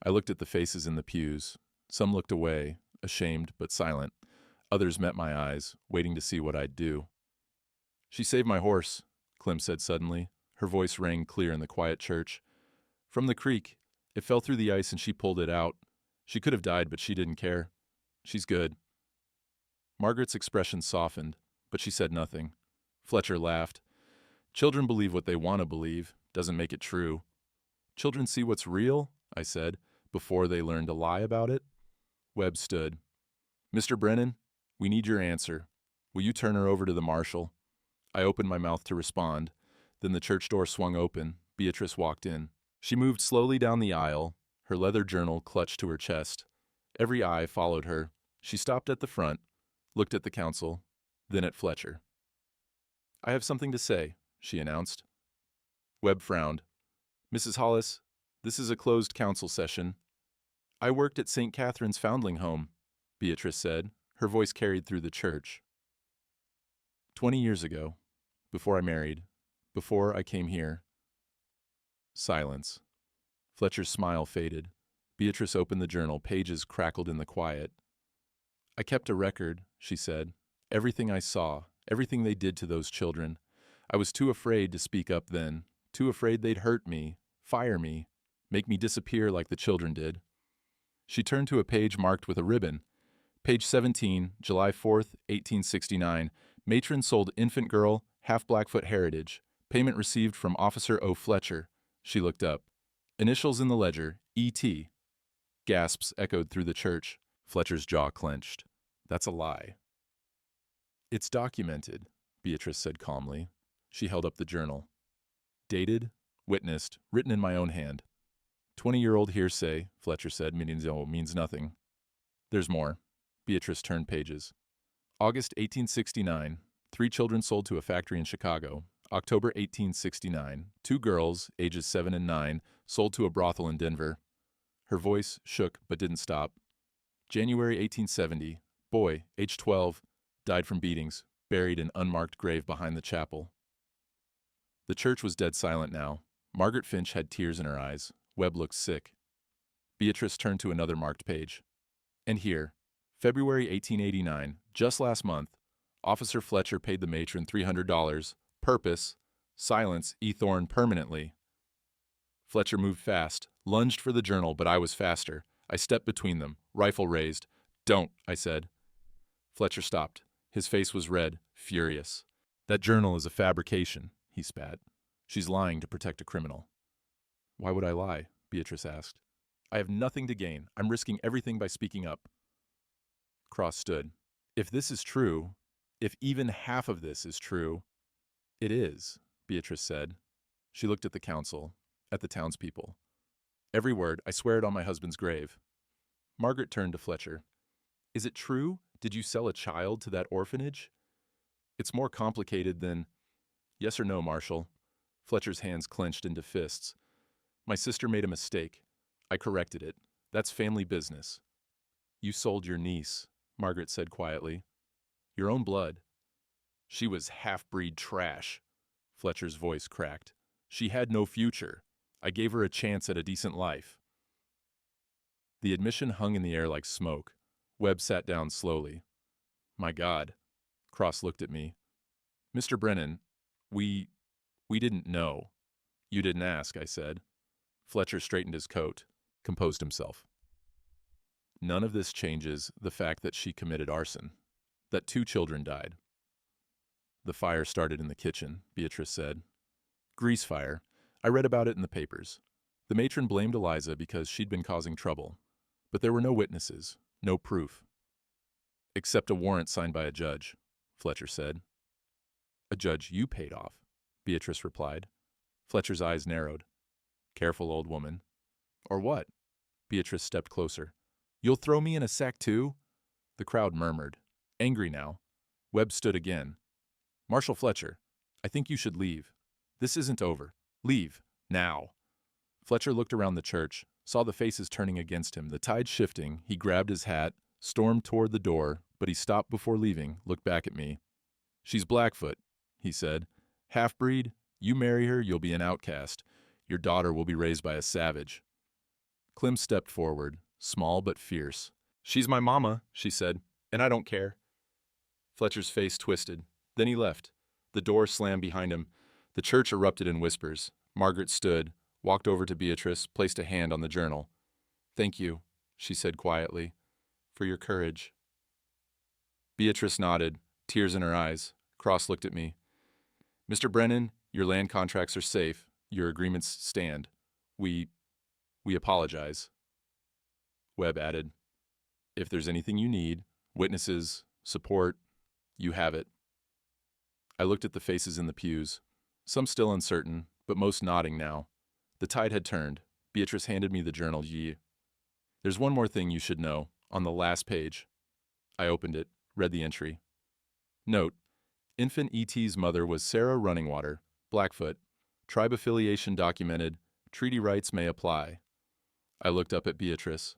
I looked at the faces in the pews. Some looked away, ashamed but silent. Others met my eyes, waiting to see what I'd do. "She saved my horse," Clem said suddenly. Her voice rang clear in the quiet church. "From the creek. It fell through the ice and she pulled it out. She could have died, but she didn't care. She's good." Margaret's expression softened, but she said nothing. Fletcher laughed. Children believe what they want to believe, doesn't make it true. Children see what's real, I said, before they learn to lie about it. Webb stood. Mr. Brennan, we need your answer. Will you turn her over to the marshal? I opened my mouth to respond. Then the church door swung open. Beatrice walked in. She moved slowly down the aisle, her leather journal clutched to her chest. Every eye followed her. She stopped at the front, looked at the counsel, then at Fletcher. I have something to say, she announced. Webb frowned. Mrs. Hollis, this is a closed council session. I worked at St. Catherine's Foundling Home, Beatrice said. Her voice carried through the church. 20 years ago, before I married, before I came here. Silence. Fletcher's smile faded. Beatrice opened the journal. Pages crackled in the quiet. I kept a record, she said. Everything I saw, everything they did to those children. I was too afraid to speak up then, too afraid they'd hurt me, fire me, make me disappear like the children did. She turned to a page marked with a ribbon. Page 17, July 4th, 1869. Matron sold infant girl, half Blackfoot heritage. Payment received from Officer O. Fletcher. She looked up. Initials in the ledger, E.T. Gasps echoed through the church. Fletcher's jaw clenched. That's a lie. It's documented, Beatrice said calmly. She held up the journal. Dated, witnessed, written in my own hand. 20-year-old hearsay, Fletcher said, means nothing. There's more. Beatrice turned pages. August 1869, 3 children sold to a factory in Chicago. October 1869, 2 girls, ages 7 and 9, sold to a brothel in Denver. Her voice shook but didn't stop. January 1870, boy, age 12, died from beatings, buried in unmarked grave behind the chapel. The church was dead silent now. Margaret Finch had tears in her eyes. Webb looked sick. Beatrice turned to another marked page. And here, February 1889, just last month, Officer Fletcher paid the matron $300. Purpose, silence E. Thorne permanently. Fletcher moved fast, lunged for the journal, but I was faster. I stepped between them, rifle raised. Don't, I said. Fletcher stopped. His face was red, furious. That journal is a fabrication, he spat. She's lying to protect a criminal. Why would I lie? Beatrice asked. I have nothing to gain. I'm risking everything by speaking up. Cross stood. If this is true, if even half of this is true, it is, Beatrice said. She looked at the council, at the townspeople. Every word, I swear it on my husband's grave. Margaret turned to Fletcher. Is it true? Did you sell a child to that orphanage? It's more complicated than... Yes or no, Marshal? Fletcher's hands clenched into fists. My sister made a mistake. I corrected it. That's family business. You sold your niece, Margaret said quietly. Your own blood. She was half-breed trash. Fletcher's voice cracked. She had no future. I gave her a chance at a decent life. The admission hung in the air like smoke. Webb sat down slowly. My God. Cross looked at me. Mr. Brennan, we didn't know. You didn't ask, I said. Fletcher straightened his coat, composed himself. None of this changes the fact that she committed arson, that 2 children died. The fire started in the kitchen, Beatrice said. Grease fire. I read about it in the papers. The matron blamed Eliza because she'd been causing trouble. But there were no witnesses, no proof. Except a warrant signed by a judge, Fletcher said. A judge you paid off, Beatrice replied. Fletcher's eyes narrowed. Careful, old woman. Or what? Beatrice stepped closer. You'll throw me in a sack too? The crowd murmured. Angry now. Webb stood again. Marshal Fletcher, I think you should leave. This isn't over. Leave. Now. Fletcher looked around the church, saw the faces turning against him, the tide shifting. He grabbed his hat, stormed toward the door, but he stopped before leaving, looked back at me. She's Blackfoot, he said. Half-breed, you marry her, you'll be an outcast. Your daughter will be raised by a savage. Clem stepped forward, small but fierce. She's my mama, she said, and I don't care. Fletcher's face twisted. Then he left. The door slammed behind him. The church erupted in whispers. Margaret stood, walked over to Beatrice, placed a hand on the journal. Thank you, she said quietly, for your courage. Beatrice nodded, tears in her eyes. Cross looked at me. Mr. Brennan, your land contracts are safe. Your agreements stand. We apologize. Webb added, if there's anything you need, witnesses, support, you have it. I looked at the faces in the pews, some still uncertain, but most nodding now. The tide had turned. Beatrice handed me the journal. There's one more thing you should know, on the last page. I opened it, read the entry. Note, infant E.T.'s mother was Sarah Runningwater, Blackfoot. Tribe affiliation documented. Treaty rights may apply. I looked up at Beatrice.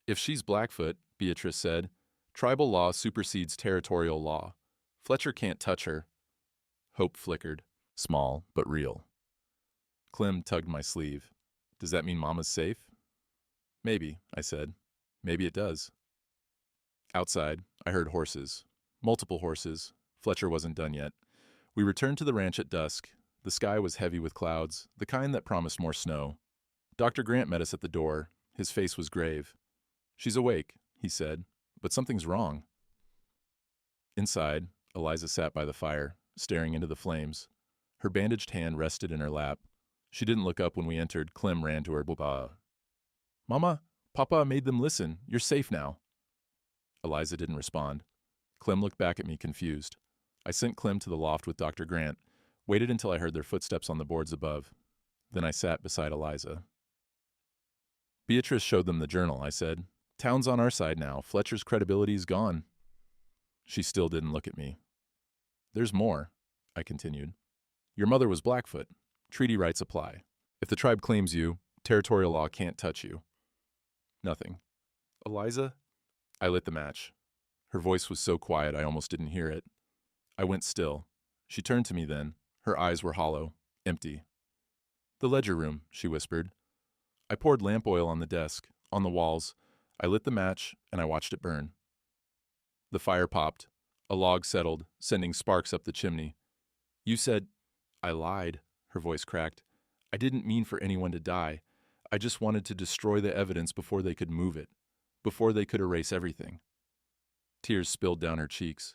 If she's Blackfoot, Beatrice said, tribal law supersedes territorial law. Fletcher can't touch her. Hope flickered. Small, but real. Clem tugged my sleeve. Does that mean Mama's safe? Maybe, I said. Maybe it does. Outside, I heard horses. Multiple horses. Fletcher wasn't done yet. We returned to the ranch at dusk. The sky was heavy with clouds, the kind that promised more snow. Dr. Grant met us at the door. His face was grave. She's awake, he said, but something's wrong. Inside, Eliza sat by the fire, staring into the flames. Her bandaged hand rested in her lap. She didn't look up when we entered. Clem ran to her. Mama, Papa made them listen. You're safe now. Eliza didn't respond. Clem looked back at me, confused. I sent Clem to the loft with Dr. Grant, waited until I heard their footsteps on the boards above. Then I sat beside Eliza. Beatrice showed them the journal, I said. Town's on our side now. Fletcher's credibility's gone. She still didn't look at me. There's more, I continued. Your mother was Blackfoot. Treaty rights apply. If the tribe claims you, territorial law can't touch you. Nothing. Eliza? I lit the match. Her voice was so quiet I almost didn't hear it. I went still. She turned to me then. Her eyes were hollow, empty. The ledger room, she whispered. I poured lamp oil on the desk, on the walls. I lit the match, and I watched it burn. The fire popped. A log settled, sending sparks up the chimney. You said, I lied, her voice cracked. I didn't mean for anyone to die. I just wanted to destroy the evidence before they could move it, before they could erase everything. Tears spilled down her cheeks.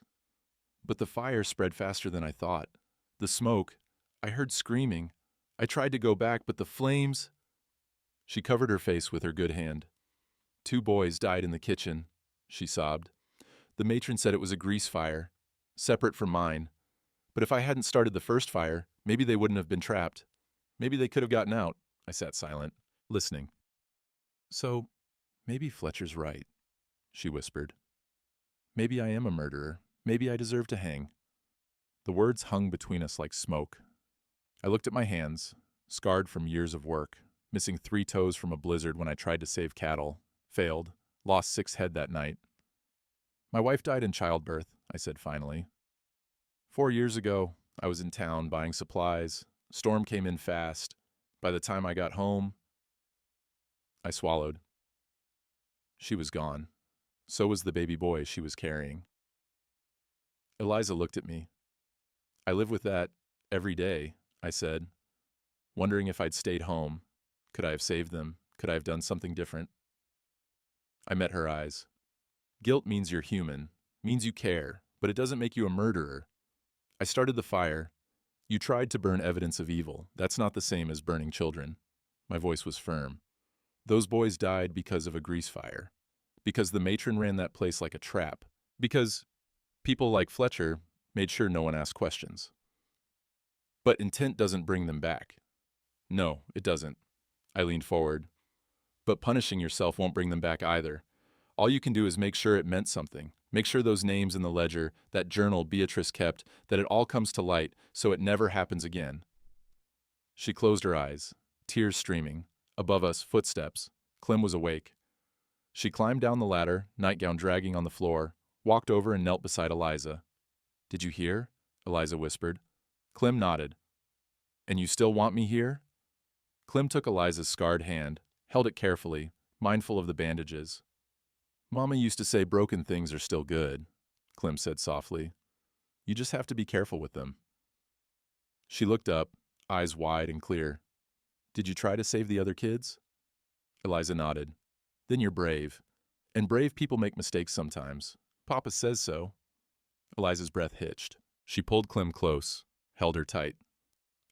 But the fire spread faster than I thought. The smoke, I heard screaming. I tried to go back, but the flames... She covered her face with her good hand. 2 boys died in the kitchen, she sobbed. The matron said it was a grease fire, separate from mine. But if I hadn't started the first fire, maybe they wouldn't have been trapped. Maybe they could have gotten out. I sat silent, listening. So, maybe Fletcher's right, she whispered. Maybe I am a murderer. Maybe I deserve to hang. The words hung between us like smoke. I looked at my hands, scarred from years of work, missing 3 toes from a blizzard when I tried to save cattle, failed, lost 6 head that night. My wife died in childbirth, I said finally. 4 years ago, I was in town buying supplies. Storm came in fast. By the time I got home, I swallowed. She was gone. So was the baby boy she was carrying. Eliza looked at me. I live with that every day, I said, wondering if I'd stayed home. Could I have saved them? Could I have done something different? I met her eyes. Guilt means you're human, means you care, but it doesn't make you a murderer. I started the fire. You tried to burn evidence of evil. That's not the same as burning children. My voice was firm. Those boys died because of a grease fire. Because the matron ran that place like a trap. Because people like Fletcher made sure no one asked questions. But intent doesn't bring them back. No, it doesn't. I leaned forward. But punishing yourself won't bring them back either. All you can do is make sure it meant something. Make sure those names in the ledger, that journal Beatrice kept, that it all comes to light so it never happens again. She closed her eyes, tears streaming. Above us, footsteps. Clem was awake. She climbed down the ladder, nightgown dragging on the floor, walked over and knelt beside Eliza. Did you hear? Eliza whispered. Clem nodded. And you still want me here? Clem took Eliza's scarred hand, held it carefully, mindful of the bandages. Mama used to say broken things are still good, Clem said softly. You just have to be careful with them. She looked up, eyes wide and clear. Did you try to save the other kids? Eliza nodded. Then you're brave. And brave people make mistakes sometimes. Papa says so. Eliza's breath hitched. She pulled Clem close, held her tight.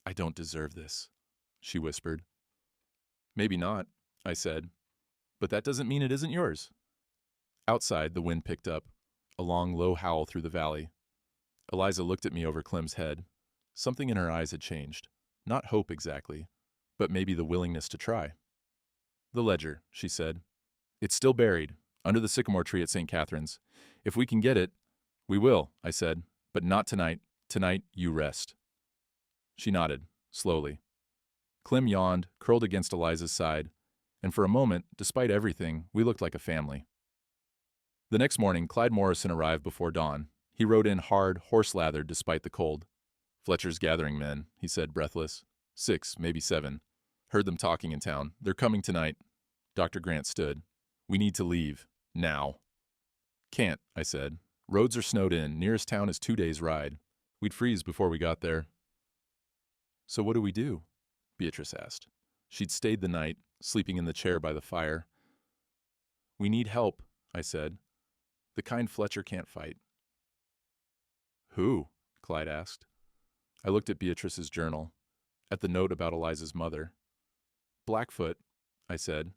I don't deserve this, she whispered. Maybe not, I said, but that doesn't mean it isn't yours. Outside, the wind picked up, a long, low howl through the valley. Eliza looked at me over Clem's head. Something in her eyes had changed. Not hope exactly, but maybe the willingness to try. The ledger, she said. It's still buried, under the sycamore tree at St. Catherine's. If we can get it, we will, I said, but not tonight. Tonight, you rest. She nodded, slowly. Clem yawned, curled against Eliza's side, and for a moment, despite everything, we looked like a family. The next morning, Clyde Morrison arrived before dawn. He rode in hard, horse-lathered despite the cold. Fletcher's gathering men, he said, breathless. 6, maybe 7. Heard them talking in town. They're coming tonight. Dr. Grant stood. We need to leave. Now. Can't, I said. Roads are snowed in. Nearest town is 2 days' ride. We'd freeze before we got there. So what do we do? Beatrice asked. She'd stayed the night, sleeping in the chair by the fire. We need help, I said. The kind Fletcher can't fight. Who? Clyde asked. I looked at Beatrice's journal, at the note about Eliza's mother. Blackfoot, I said.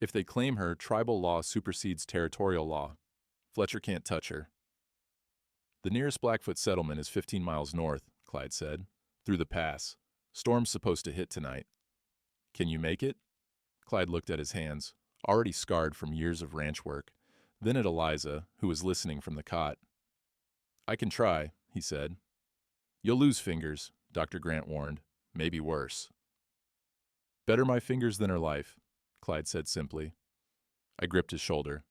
If they claim her, tribal law supersedes territorial law. Fletcher can't touch her. The nearest Blackfoot settlement is 15 miles north, Clyde said, through the pass. Storm's supposed to hit tonight. Can you make it? Clyde looked at his hands, already scarred from years of ranch work, then at Eliza, who was listening from the cot. I can try, he said. You'll lose fingers, Dr. Grant warned. Maybe worse. Better my fingers than her life, Clyde said simply. I gripped his shoulder.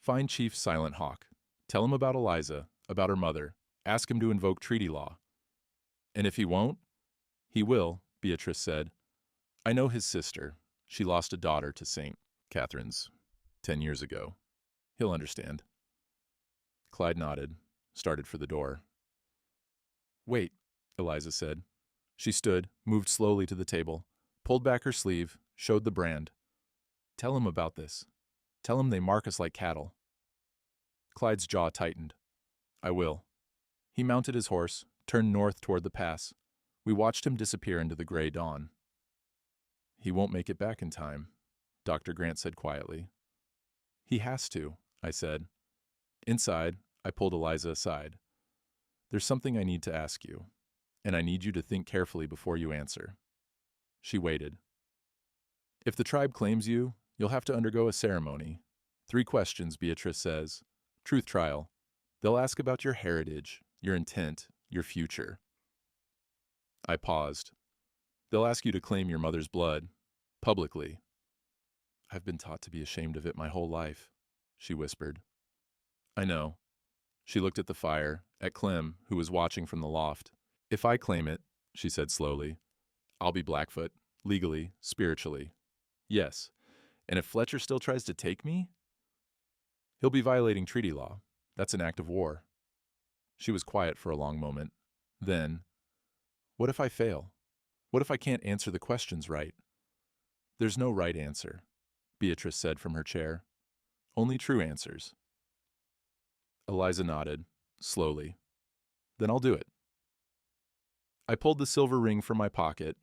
Find Chief Silent Hawk. Tell him about Eliza, about her mother. Ask him to invoke treaty law. And if he won't? He will, Beatrice said. I know his sister. She lost a daughter to St. Catherine's 10 years ago. He'll understand. Clyde nodded, started for the door. Wait, Eliza said. She stood, moved slowly to the table, pulled back her sleeve, showed the brand. Tell him about this. Tell him they mark us like cattle. Clyde's jaw tightened. I will. He mounted his horse, turned north toward the pass. We watched him disappear into the gray dawn. He won't make it back in time, Dr. Grant said quietly. He has to, I said. Inside, I pulled Eliza aside. There's something I need to ask you, and I need you to think carefully before you answer. She waited. If the tribe claims you, you'll have to undergo a ceremony. 3 questions, Beatrice says. Truth trial. They'll ask about your heritage, your intent, your future. I paused. They'll ask you to claim your mother's blood, publicly. I've been taught to be ashamed of it my whole life, she whispered. I know. She looked at the fire, at Clem, who was watching from the loft. If I claim it, she said slowly, I'll be Blackfoot, legally, spiritually. Yes. And if Fletcher still tries to take me? He'll be violating treaty law. That's an act of war. She was quiet for a long moment. Then, what if I fail? What if I can't answer the questions right? There's no right answer, Beatrice said from her chair. Only true answers. Eliza nodded, slowly. Then I'll do it. I pulled the silver ring from my pocket,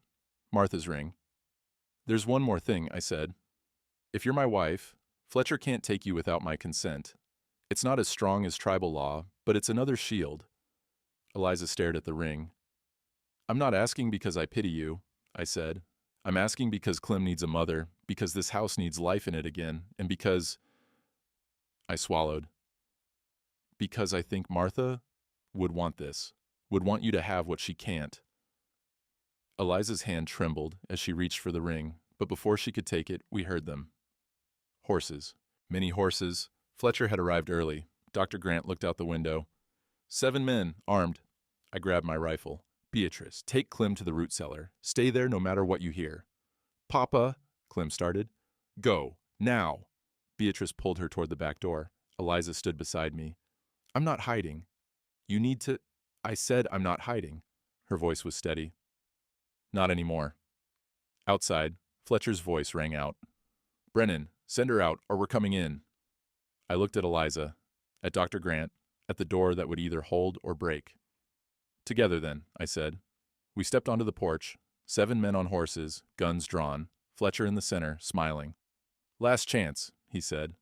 Martha's ring. There's one more thing, I said. If you're my wife, Fletcher can't take you without my consent. It's not as strong as tribal law, but it's another shield. Eliza stared at the ring. I'm not asking because I pity you, I said. I'm asking because Clem needs a mother, because this house needs life in it again, and because... I swallowed. Because I think Martha would want this, would want you to have what she can't. Eliza's hand trembled as she reached for the ring, but before she could take it, we heard them. Horses. Many horses. Fletcher had arrived early. Dr. Grant looked out the window. 7 men, armed. I grabbed my rifle. Beatrice, take Clem to the root cellar. Stay there no matter what you hear. Papa, Clem started. Go, now. Beatrice pulled her toward the back door. Eliza stood beside me. I'm not hiding. You need to... I said I'm not hiding. Her voice was steady. Not anymore. Outside, Fletcher's voice rang out. Brennan, send her out or we're coming in. I looked at Eliza. At Dr. Grant, at the door that would either hold or break. Together then, I said. We stepped onto the porch, 7 men on horses, guns drawn, Fletcher in the center, smiling. Last chance, he said.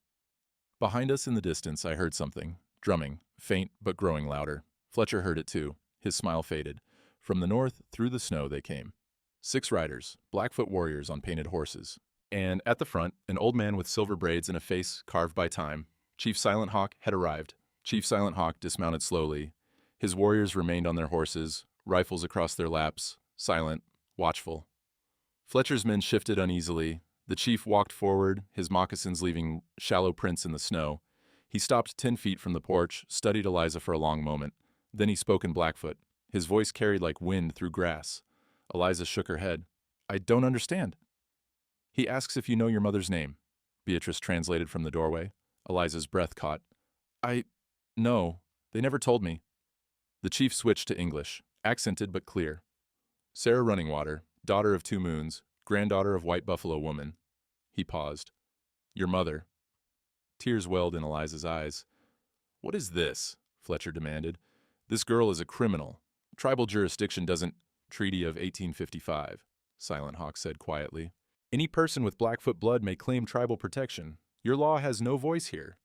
Behind us in the distance, I heard something, drumming, faint but growing louder. Fletcher heard it too. His smile faded. From the north, through the snow, they came. 6 riders, Blackfoot warriors on painted horses. And at the front, an old man with silver braids and a face carved by time. Chief Silent Hawk had arrived. Chief Silent Hawk dismounted slowly. His warriors remained on their horses, rifles across their laps, silent, watchful. Fletcher's men shifted uneasily. The chief walked forward, his moccasins leaving shallow prints in the snow. He stopped 10 feet from the porch, studied Eliza for a long moment. Then he spoke in Blackfoot. His voice carried like wind through grass. Eliza shook her head. I don't understand. He asks if you know your mother's name. Beatrice translated from the doorway. Eliza's breath caught. No, they never told me. The chief switched to English, accented but clear. Sarah Runningwater, daughter of 2 moons, granddaughter of White Buffalo woman. He paused. Your mother. Tears welled in Eliza's eyes. What is this? Fletcher demanded. This girl is a criminal. Tribal jurisdiction doesn't... Treaty of 1855, Silent Hawk said quietly. Any person with Blackfoot blood may claim tribal protection. Your law has no voice here.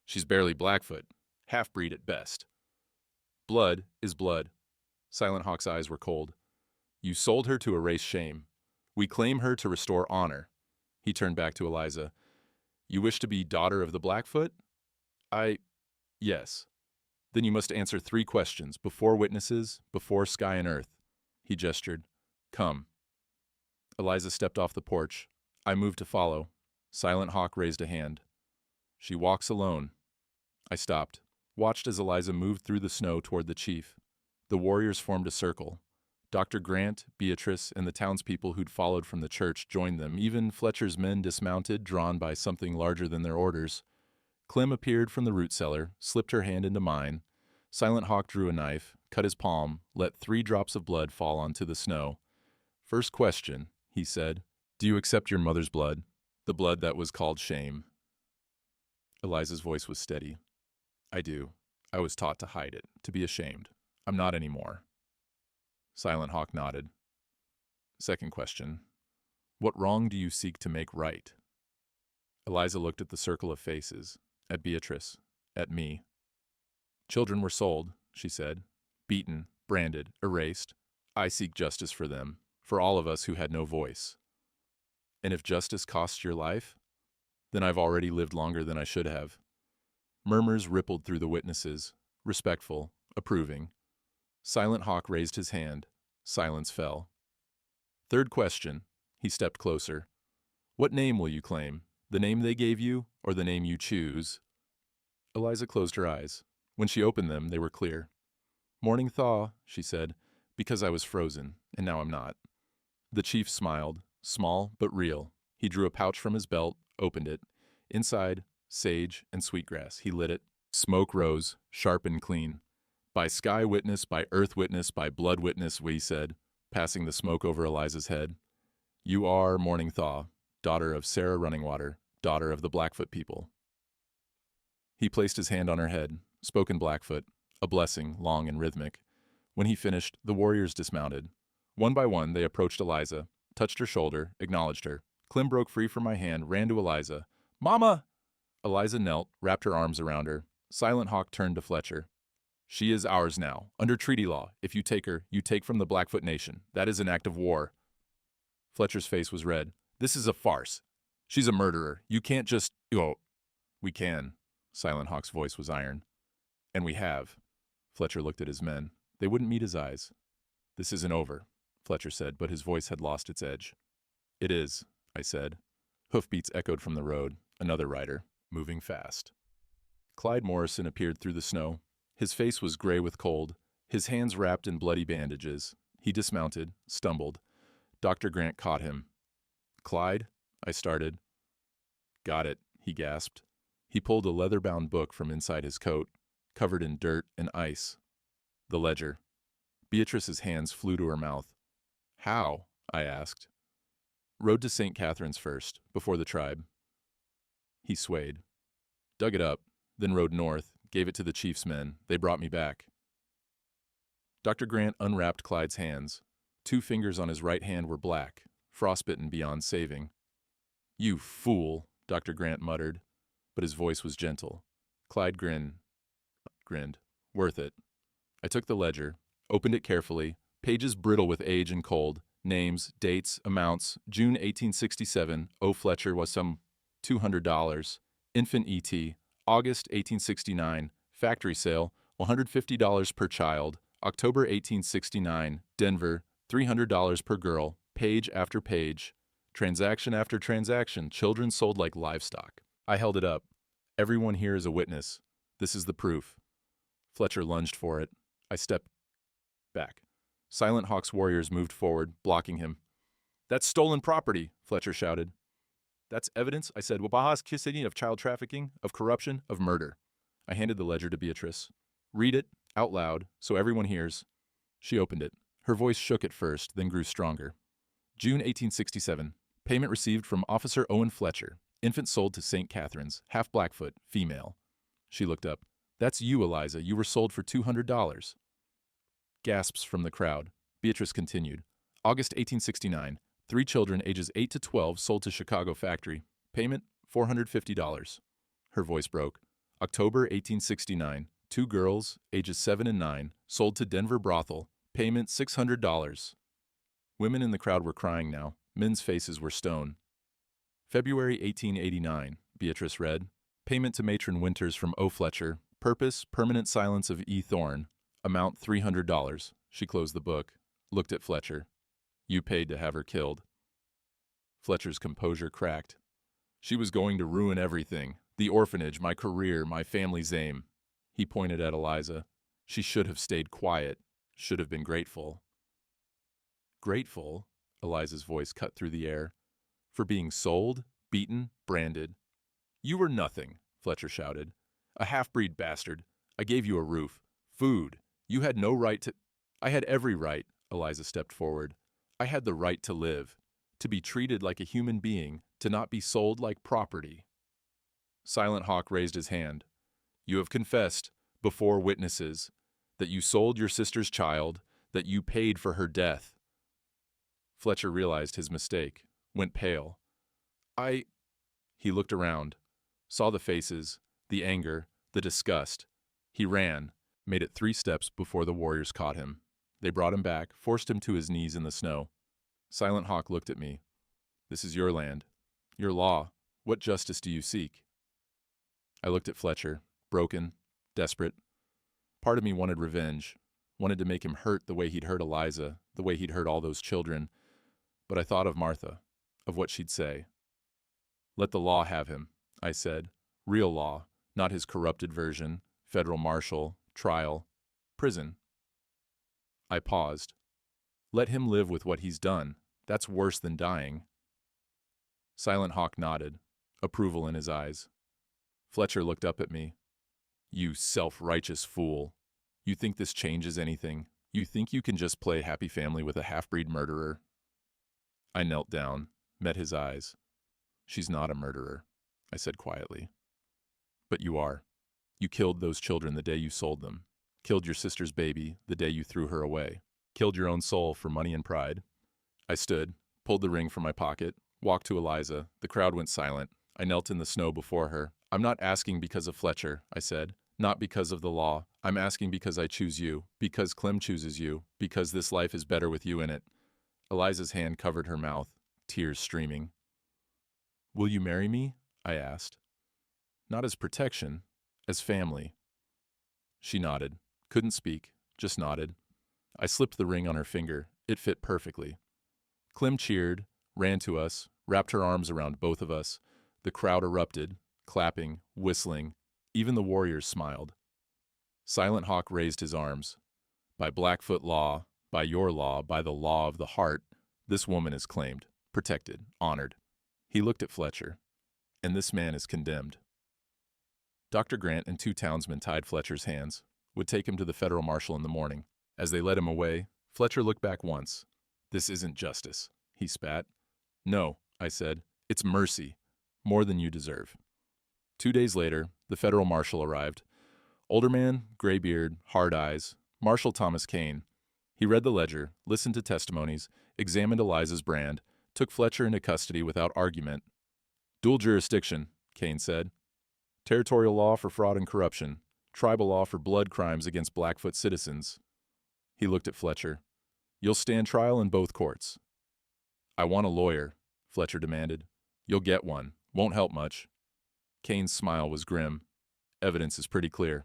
She's barely Blackfoot, half-breed at best. Blood is blood. Silent Hawk's eyes were cold. You sold her to erase shame. We claim her to restore honor. He turned back to Eliza. You wish to be daughter of the Blackfoot? Yes. Then you must answer 3 questions, before witnesses, before sky and earth. He gestured. Come. Eliza stepped off the porch. I moved to follow. Silent Hawk raised a hand. She walks alone. I stopped, watched as Eliza moved through the snow toward the chief. The warriors formed a circle. Dr. Grant, Beatrice, and the townspeople who'd followed from the church joined them. Even Fletcher's men dismounted, drawn by something larger than their orders. Clem appeared from the root cellar, slipped her hand into mine. Silent Hawk drew a knife, cut his palm, let 3 drops of blood fall onto the snow. First question, he said. Do you accept your mother's blood? The blood that was called shame. Eliza's voice was steady. I do. I was taught to hide it, to be ashamed. I'm not anymore. Silent Hawk nodded. Second question. What wrong do you seek to make right? Eliza looked at the circle of faces, at Beatrice, at me. Children were sold, she said, beaten, branded, erased. I seek justice for them, for all of us who had no voice. And if justice costs your life, then I've already lived longer than I should have. Murmurs rippled through the witnesses, respectful, approving. Silent Hawk raised his hand. Silence fell. Third question. He stepped closer. What name will you claim? The name they gave you, or the name you choose? Eliza closed her eyes. When she opened them, they were clear. Morning thaw, she said, because I was frozen, and now I'm not. The chief smiled, small but real. He drew a pouch from his belt, opened it. Inside, sage and sweetgrass. He lit it. Smoke rose, sharp and clean. By sky witness, by earth witness, by blood witness, we said, passing the smoke over Eliza's head. You are Morning Thaw, daughter of Sarah Runningwater, daughter of the Blackfoot people. He placed his hand on her head, spoke in Blackfoot, a blessing, long and rhythmic. When he finished, the warriors dismounted. One by one, they approached Eliza, touched her shoulder, acknowledged her. Clem broke free from my hand, ran to Eliza. Mama! Eliza knelt, wrapped her arms around her. Silent Hawk turned to Fletcher. She is ours now, under treaty law. If you take her, you take from the Blackfoot Nation. That is an act of war. Fletcher's face was red. This is a farce. She's a murderer. You can't just... Oh, we can. Silent Hawk's voice was iron. And we have. Fletcher looked at his men. They wouldn't meet his eyes. This isn't over, Fletcher said, but his voice had lost its edge. It is, I said. Hoofbeats echoed from the road. Another rider, moving fast. Clyde Morrison appeared through the snow. His face was gray with cold, his hands wrapped in bloody bandages. He dismounted, stumbled. Dr. Grant caught him. Clyde, I started. Got it, he gasped. He pulled a leather-bound book from inside his coat, covered in dirt and ice. The ledger. Beatrice's hands flew to her mouth. How? I asked. Rode to St. Catherine's first, before the tribe. He swayed. Dug it up, then rode north, Gave it to the chief's men. They brought me back. Dr. Grant unwrapped Clyde's hands. 2 fingers on his right hand were black, frostbitten beyond saving. "You fool," Dr. Grant muttered, but his voice was gentle. Clyde grinned. "Worth it." I took the ledger, opened it carefully, pages brittle with age and cold, names, dates, amounts. June 1867, O. Fletcher was some $200. Infant E.T., August 1869, factory sale, $150 per child. October 1869, Denver, $300 per girl. Page after page, transaction after transaction, children sold like livestock. I held it up. "Everyone here is a witness. This is the proof." Fletcher lunged for it. I stepped back. Silent Hawk's warriors moved forward, blocking him. "That's stolen property," Fletcher shouted. "That's evidence," I said. "Wabaha's Kisini of child trafficking, of corruption, of murder." I handed the ledger to Beatrice. "Read it, out loud, so everyone hears." She opened it. Her voice shook at first, then grew stronger. June 1867. Payment received from Officer Owen Fletcher. Infant sold to St. Catherine's. Half Blackfoot. Female. She looked up. "That's you, Eliza. You were sold for $200. Gasps from the crowd. Beatrice continued. August 1869. 3 children ages 8 to 12 sold to Chicago factory. Payment $450. Her voice broke. October 1869. 2 girls, ages 7 and 9, sold to Denver brothel. Payment $600. Women in the crowd were crying now. Men's faces were stone. February 1889, Beatrice read. Payment to Matron Winters from O. Fletcher. Purpose, permanent silence of E. Thorne. Amount $300. She closed the book, looked at Fletcher. "You paid to have her killed." Fletcher's composure cracked. "She was going to ruin everything. The orphanage, my career, my family's aim." He pointed at Eliza. "She should have stayed quiet. Should have been grateful." "Grateful?" Eliza's voice cut through the air. "For being sold, beaten, branded." "You were nothing," Fletcher shouted. "A half-breed bastard. I gave you a roof. Food. You had no right to—" "I had every right," Eliza stepped forward. "I had the right to live, to be treated like a human being, to not be sold like property." Silent Hawk raised his hand. "You have confessed, before witnesses, that you sold your sister's child, that you paid for her death." Fletcher realized his mistake, went pale. He looked around, saw the faces, the anger, the disgust. He ran, made it 3 steps before the warriors caught him. They brought him back, forced him to his knees in the snow. Silent Hawk looked at me. "This is your land, your law. What justice do you seek?" I looked at Fletcher, broken, desperate. Part of me wanted revenge, wanted to make him hurt the way he'd hurt Eliza, the way he'd hurt all those children. But I thought of Martha, of what she'd say. "Let the law have him," I said. "Real law, not his corrupted version, federal marshal, trial, prison." I paused. "Let him live with what he's done. That's worse than dying." Silent Hawk nodded, approval in his eyes. Fletcher looked up at me. "You self-righteous fool. You think this changes anything? You think you can just play happy family with a half-breed murderer?" I knelt down, met his eyes. "She's not a murderer," I said quietly. "But you are. You killed those children the day you sold them. Killed your sister's baby the day you threw her away. Killed your own soul for money and pride." I stood, pulled the ring from my pocket, walked to Eliza. The crowd went silent. I knelt in the snow before her. "I'm not asking because of Fletcher," I said. "Not because of the law. I'm asking because I choose you, because Clem chooses you, because this life is better with you in it." Eliza's hand covered her mouth, tears streaming. "Will you marry me?" I asked. "Not as protection, as family." She nodded, couldn't speak, just nodded. I slipped the ring on her finger. It fit perfectly. Clem cheered, ran to us, wrapped her arms around both of us. The crowd erupted, clapping, whistling. Even the warriors smiled. Silent Hawk raised his arms. "By Blackfoot law, by your law, by the law of the heart, this woman is claimed, protected, honored." He looked at Fletcher. "And this man is condemned." Dr. Grant and 2 townsmen tied Fletcher's hands, would take him to the federal marshal in the morning. As they led him away, Fletcher looked back once. "This isn't justice," he spat. "No," I said. "It's mercy. More than you deserve." 2 days later, the federal marshal arrived. Older man, gray beard, hard eyes. Marshall Thomas Kane. He read the ledger, listened to testimonies, examined Eliza's brand, took Fletcher into custody without argument. Dual jurisdiction, Kane said. Territorial law for fraud and corruption. Tribal law for blood crimes against Blackfoot citizens. He looked at Fletcher. You'll stand trial in both courts. I want a lawyer, Fletcher demanded. You'll get one. Won't help much. Kane's smile was grim. Evidence is pretty clear.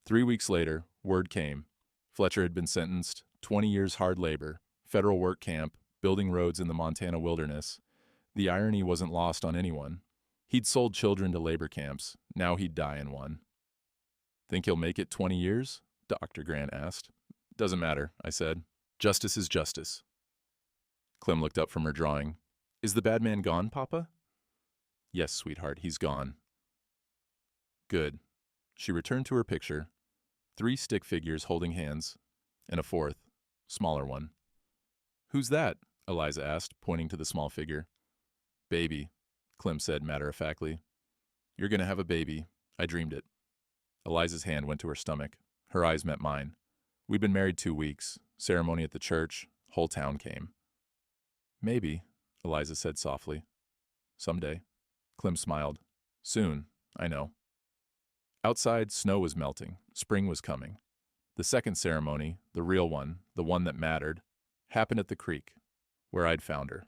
3 weeks later, word came. Fletcher had been sentenced, 20 years hard labor, federal work camp, building roads in the Montana wilderness. The irony wasn't lost on anyone. He'd sold children to labor camps. Now he'd die in one. Think he'll make it 20 years? Dr. Grant asked. Doesn't matter, I said. Justice is justice. Clem looked up from her drawing. Is the bad man gone, Papa? Yes, sweetheart, he's gone. Good. She returned to her picture. 3 stick figures holding hands, and a fourth, smaller one. Who's that? Eliza asked, pointing to the small figure. Baby, Clem said matter-of-factly. You're going to have a baby. I dreamed it. Eliza's hand went to her stomach. Her eyes met mine. We'd been married 2 weeks. Ceremony at the church. Whole town came. Maybe, Eliza said softly. Someday. Clem smiled. Soon, I know. Outside, snow was melting. Spring was coming. The second ceremony, the real one, the one that mattered, happened at the creek, where I'd found her.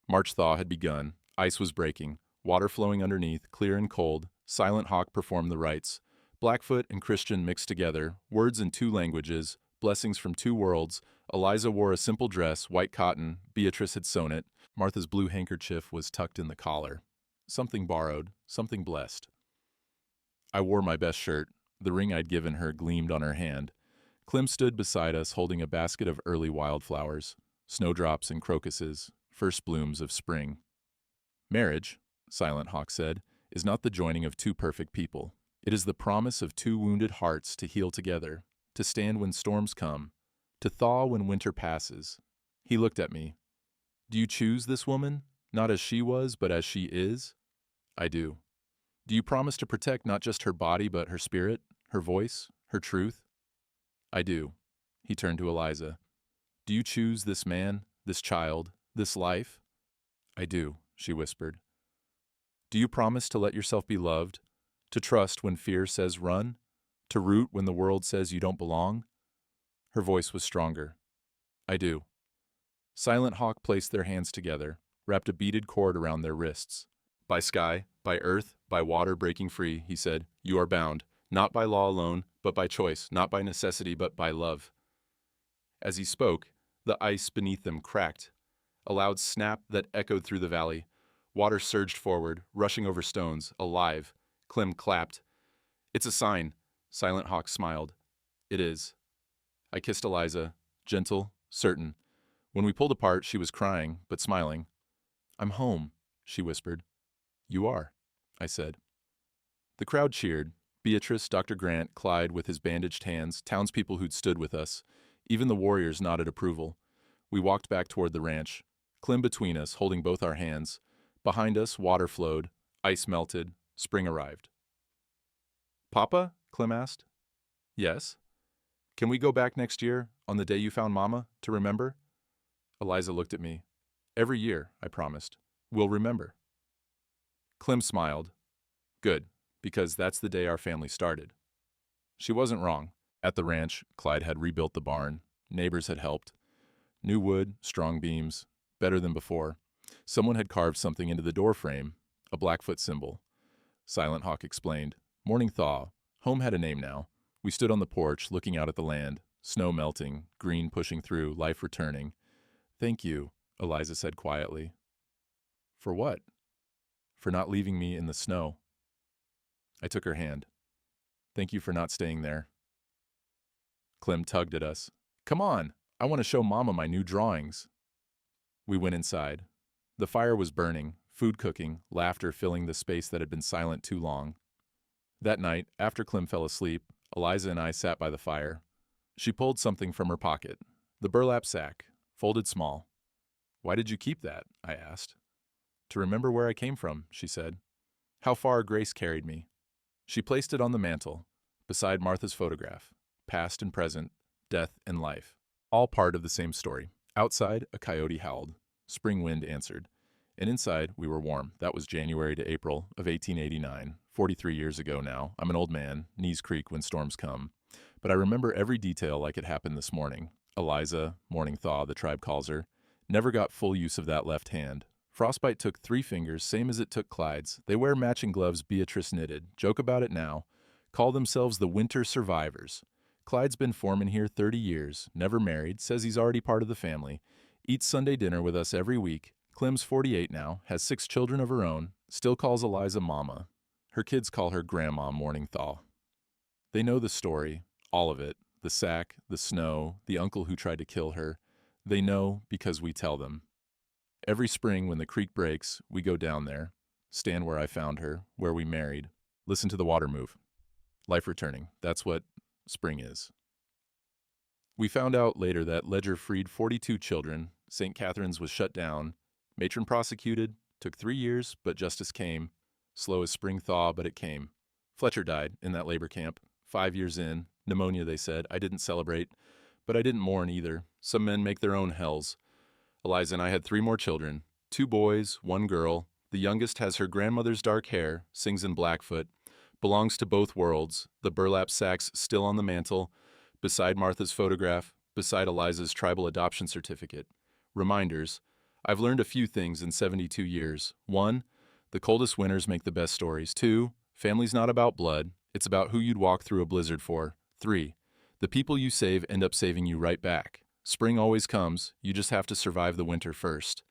March thaw had begun. Ice was breaking. Water flowing underneath, clear and cold. Silent Hawk performed the rites. Blackfoot and Christian mixed together, words in 2 languages, blessings from 2 worlds. Eliza wore a simple dress, white cotton. Beatrice had sewn it. Martha's blue handkerchief was tucked in the collar. Something borrowed, something blessed. I wore my best shirt. The ring I'd given her gleamed on her hand. Clem stood beside us holding a basket of early wildflowers, snowdrops and crocuses, first blooms of spring. Marriage, Silent Hawk said, is not the joining of 2 perfect people. It is the promise of 2 wounded hearts to heal together, to stand when storms come, to thaw when winter passes. He looked at me. Do you choose this woman, not as she was, but as she is? I do. Do you promise to protect not just her body, but her spirit, her voice, her truth? I do. He turned to Eliza. Do you choose this man, this child, this life? I do, she whispered. Do you promise to let yourself be loved, to trust when fear says run, to root when the world says you don't belong? Her voice was stronger. I do. Silent Hawk placed their hands together, wrapped a beaded cord around their wrists. By sky, by earth, by water breaking free, he said, you are bound, not by law alone, but by choice, not by necessity, but by love. As he spoke, the ice beneath them cracked. A loud snap that echoed through the valley. Water surged forward, rushing over stones, alive. Clem clapped. It's a sign. Silent Hawk smiled. It is. I kissed Eliza, gentle, certain. When we pulled apart, she was crying, but smiling. I'm home, she whispered. You are, I said. The crowd cheered. Beatrice, Dr. Grant, Clyde with his bandaged hands, townspeople who'd stood with us. Even the warriors nodded approval. We walked back toward the ranch. Clem between us, holding both our hands. Behind us, water flowed. Ice melted. Spring arrived. Papa? Clem asked. Yes. Can we go back next year, on the day you found Mama, to remember? Eliza looked at me. Every year, I promised. We'll remember. Clem smiled. Good, because that's the day our family started. She wasn't wrong. At the ranch, Clyde had rebuilt the barn. Neighbors had helped. New wood, strong beams, better than before. Someone had carved something into the door frame, a Blackfoot symbol. Silent Hawk explained. Morning thaw. Home had a name now. We stood on the porch, looking out at the land. Snow melting, green pushing through, life returning. Thank you, Eliza said quietly. For what? For not leaving me in the snow. I took her hand. Thank you for not staying there. Clem tugged at us. Come on, I want to show Mama my new drawings. We went inside. The fire was burning, food cooking, laughter filling the space that had been silent too long. That night, after Clem fell asleep, Eliza and I sat by the fire. She pulled something from her pocket, the burlap sack, folded small. Why did you keep that? I asked. To remember where I came from, she said. How far Grace carried me. She placed it on the mantel. beside Martha's photograph, past and present, death and life, all part of the same story. Outside, a coyote howled. Spring wind answered. And inside, we were warm. That was January to April of 1889, 43 years ago now. I'm an old man, knees creak when storms come. But I remember every detail like it happened this morning. Eliza, morning thaw, the tribe calls her, never got full use of that left hand. Frostbite took 3 fingers, same as it took Clyde's. They wear matching gloves Beatrice knitted. Joke about it now. Call themselves the Winter Survivors. Clyde's been foreman here 30 years, never married, says he's already part of the family, eats Sunday dinner with us every week. Clem's 48 now, has 6 children of her own, still calls Eliza Mama. Her kids call her Grandma Morning Thaw. They know the story, all of it, the sack, the snow, the uncle who tried to kill her. They know because we tell them. Every spring when the creek breaks, we go down there, stand where I found her, where we married, listen to the water move. Life returning, that's what spring is. We found out later that Ledger freed 42 children, St. Catherine's was shut down, matron prosecuted, took 3 years, but justice came. Slow as spring thaw, but it came. Fletcher died in that labor camp, 5 years in, pneumonia they said. I didn't celebrate, but I didn't mourn either. Some men make their own hells. Eliza and I had 3 more children, 2 boys, 1 girl. The youngest has her grandmother's dark hair, sings in Blackfoot, belongs to both worlds, the burlap sacks still on the mantel, beside Martha's photograph, beside Eliza's tribal adoption certificate. Reminders, I've learned a few things in 72 years. 1, the coldest winters make the best stories. 2, family's not about blood, it's about who you'd walk through a blizzard for. 3, the people you save end up saving you right back. Spring always comes, you just have to survive the winter first.